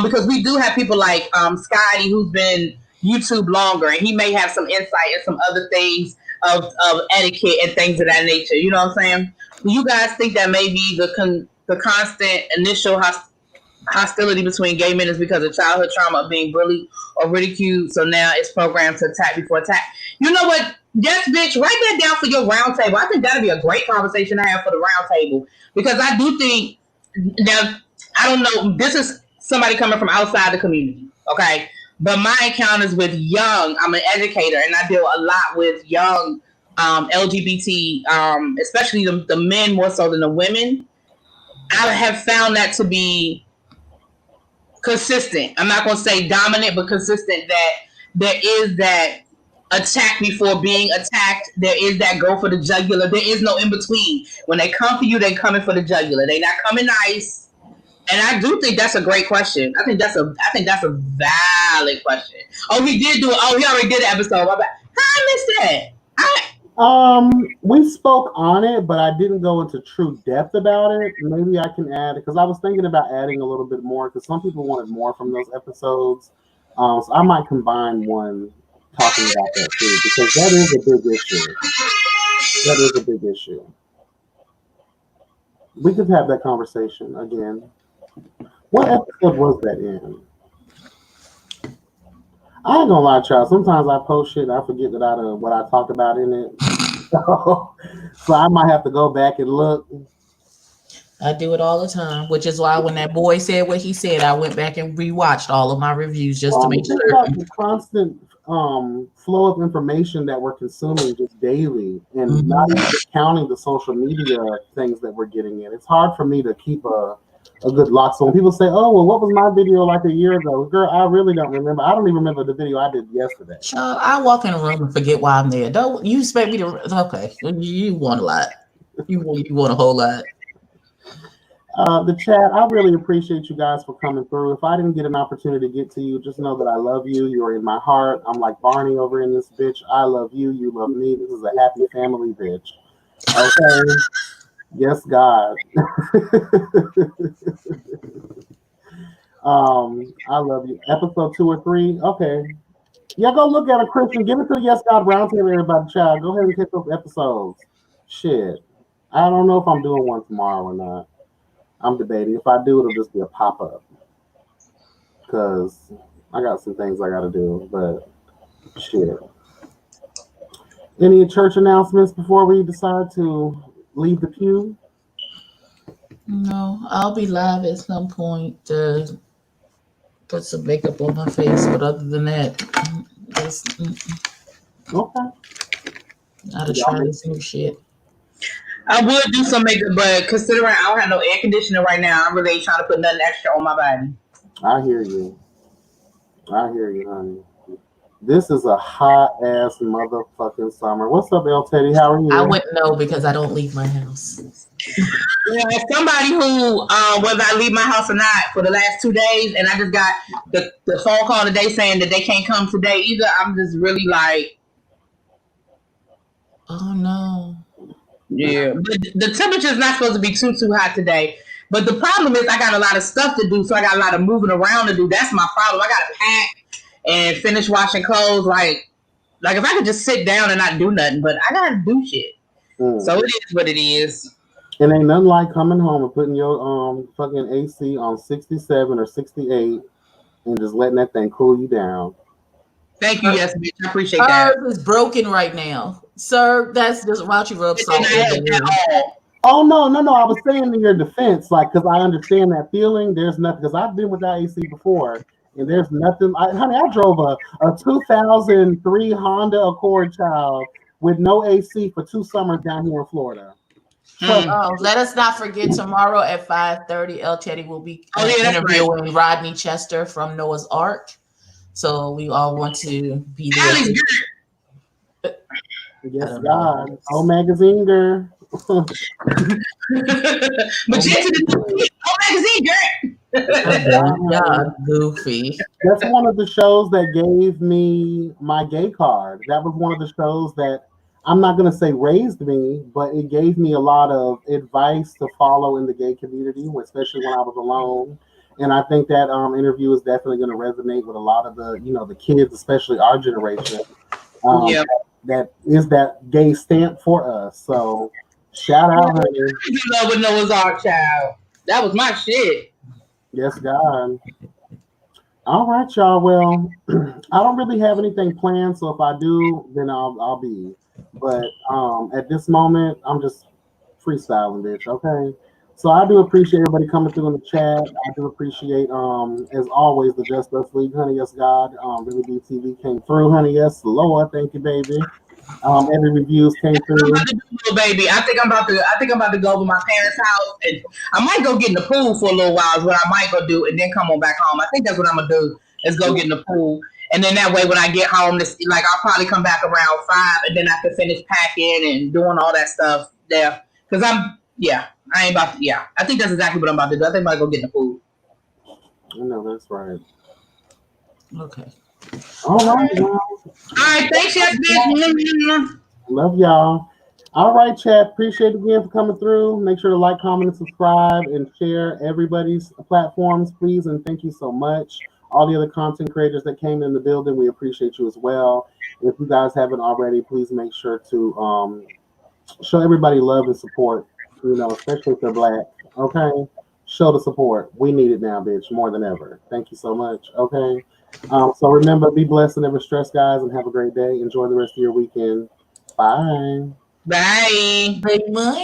S3: because we do have people like Scotty, who's been YouTube longer, and he may have some insight and some other things of etiquette and things of that nature. You know what I'm saying? Do you guys think that maybe the constant initial hostility between gay men is because of childhood trauma of being bullied or ridiculed, so now it's programmed to attack before attack? You know what? Yes, bitch, write that down for your round table. I think that'd be a great conversation to have for the round table, because I do think, now, I don't know, this is somebody coming from outside the community, okay? But my encounters with young, I'm an educator, and I deal a lot with young LGBT, especially the men more so than the women. I have found that to be consistent. I'm not going to say dominant, but consistent, that there is that attack before being attacked. There is that go for the jugular. There is no in between. When they come for you, they coming for the jugular. They not coming nice. And I do think that's a great question. I think that's a valid question. Oh, he did do it. Oh, he already did an episode. My bad. How I missed that?
S1: We spoke on it, but I didn't go into true depth about it. Maybe I can add because I was thinking about adding a little bit more because some people wanted more from those episodes. So I might combine one talking about that too because that is a big issue. That is a big issue. We could have that conversation again. What episode was that in? I ain't gonna lie, child. Sometimes I post shit and I forget that what I talked about in it. So I might have to go back and look.
S4: I do it all the time, which is why when that boy said what he said, I went back and rewatched all of my reviews just to make
S1: Think
S4: sure.
S1: about the constant flow of information that we're consuming just daily, and not even counting the social media things that we're getting in. It's hard for me to keep a good lock. So when people say, "Oh, well, what was my video like a year ago?" Girl, I really don't remember. I don't even remember the video I did yesterday.
S4: Child, I walk in a room and forget why I'm there. Don't you expect me to? Okay, you want a lot. You want a whole lot.
S1: The chat, I really appreciate you guys for coming through. If I didn't get an opportunity to get to you, just know that I love you. You're in my heart. I'm like Barney over in this bitch. I love you. You love me. This is a happy family, bitch. Okay. Yes, God. I love you. Episode 2 or 3. Okay. Yeah, go look at it, Christian. Give it to the Yes God Roundtable, everybody. Child, go ahead and hit those episodes. Shit. I don't know if I'm doing one tomorrow or not. I'm debating. If I do, it'll just be a pop up because I got some things I got to do. But shit. Any church announcements before we decide to leave the pew?
S4: No, I'll be live at some point to put some makeup on my face, but other than that,
S1: Okay.
S4: I'll try this new shit.
S3: I would do some makeup, but considering I don't have no air conditioner right now, I really ain't trying to put nothing extra on my body.
S1: I hear you. Honey. This is a hot ass motherfucking summer. What's up, El Teddy? How are you?
S4: I wouldn't know because I don't leave my house.
S3: Yeah, as somebody who, whether I leave my house or not, for the last 2 days, and I just got the phone call today saying that they can't come today either. I'm just really like,
S4: oh no.
S3: Yeah, but the temperature is not supposed to be too hot today. But the problem is I got a lot of stuff to do, so I got a lot of moving around to do. That's my problem. I got to pack and finish washing clothes. Like if I could just sit down and not do nothing, but I got to do shit. So it is what it is.
S1: And ain't nothing like coming home and putting your fucking AC on 67 or 68 and just letting that thing cool you down.
S3: Thank you, yes, bitch. I appreciate that.
S4: Herb is broken right now. Sir, that's just why you rub salt in
S1: Oh, no. I was saying in your defense, like, because I understand that feeling. There's nothing, because I've been without AC before, and there's nothing. Honey, I drove a 2003 Honda Accord, child, with no AC for 2 summers down here in Florida.
S4: Let us not forget tomorrow at 5:30, El Teddy will be interviewing Rodney Chester from Noah's Ark. So we all want to be there.
S1: Yes, God. Oh, magazine girl.
S3: But yes, magazine girl.
S4: Yeah, goofy.
S1: That's one of the shows that gave me my gay card. That was one of the shows that I'm not going to say raised me, but it gave me a lot of advice to follow in the gay community, especially when I was alone. And I think that interview is definitely going to resonate with a lot of the, the kids, especially our generation. That is that gay stamp for us. So shout out, honey.
S3: You love with Noah's Ark, child. That was my shit.
S1: Yes, God. All right, y'all. Well, I don't really have anything planned, so if I do, then I'll be. But at this moment, I'm just freestyling, bitch. Okay. So I do appreciate everybody coming through in the chat. I do appreciate, as always, the Just Us League, honey. Yes, God. Really BTV came through, honey. Yes, Lord. Thank you, baby. Every reviews came through.
S3: Baby, I think I'm about to go to my parents' house, and I might go get in the pool for a little while. Is what I might go do, and then come on back home. I think that's what I'm gonna do. Is go get in the pool, and then that way when I get home, I'll probably come back around 5, and then I can finish packing and doing all that stuff there. Cause I ain't about to. Yeah, I think that's exactly what I'm about to do. I think I might go get in the pool.
S1: No, that's right.
S4: Okay.
S1: All right.
S3: All right. Thanks, yes, bitch.
S1: Love y'all. All right, chat. Appreciate it again for coming through. Make sure to like, comment, and subscribe, and share everybody's platforms, please. And thank you so much. All the other content creators that came in the building, we appreciate you as well. If you guys haven't already, please make sure to show everybody love and support. You know, especially if they're Black. Okay, show the support. We need it now, bitch, more than ever. Thank you so much. Okay. So remember, be blessed and never stress, guys, and have a great day. Enjoy the rest of your weekend. Bye.
S3: Bye.
S4: Big money.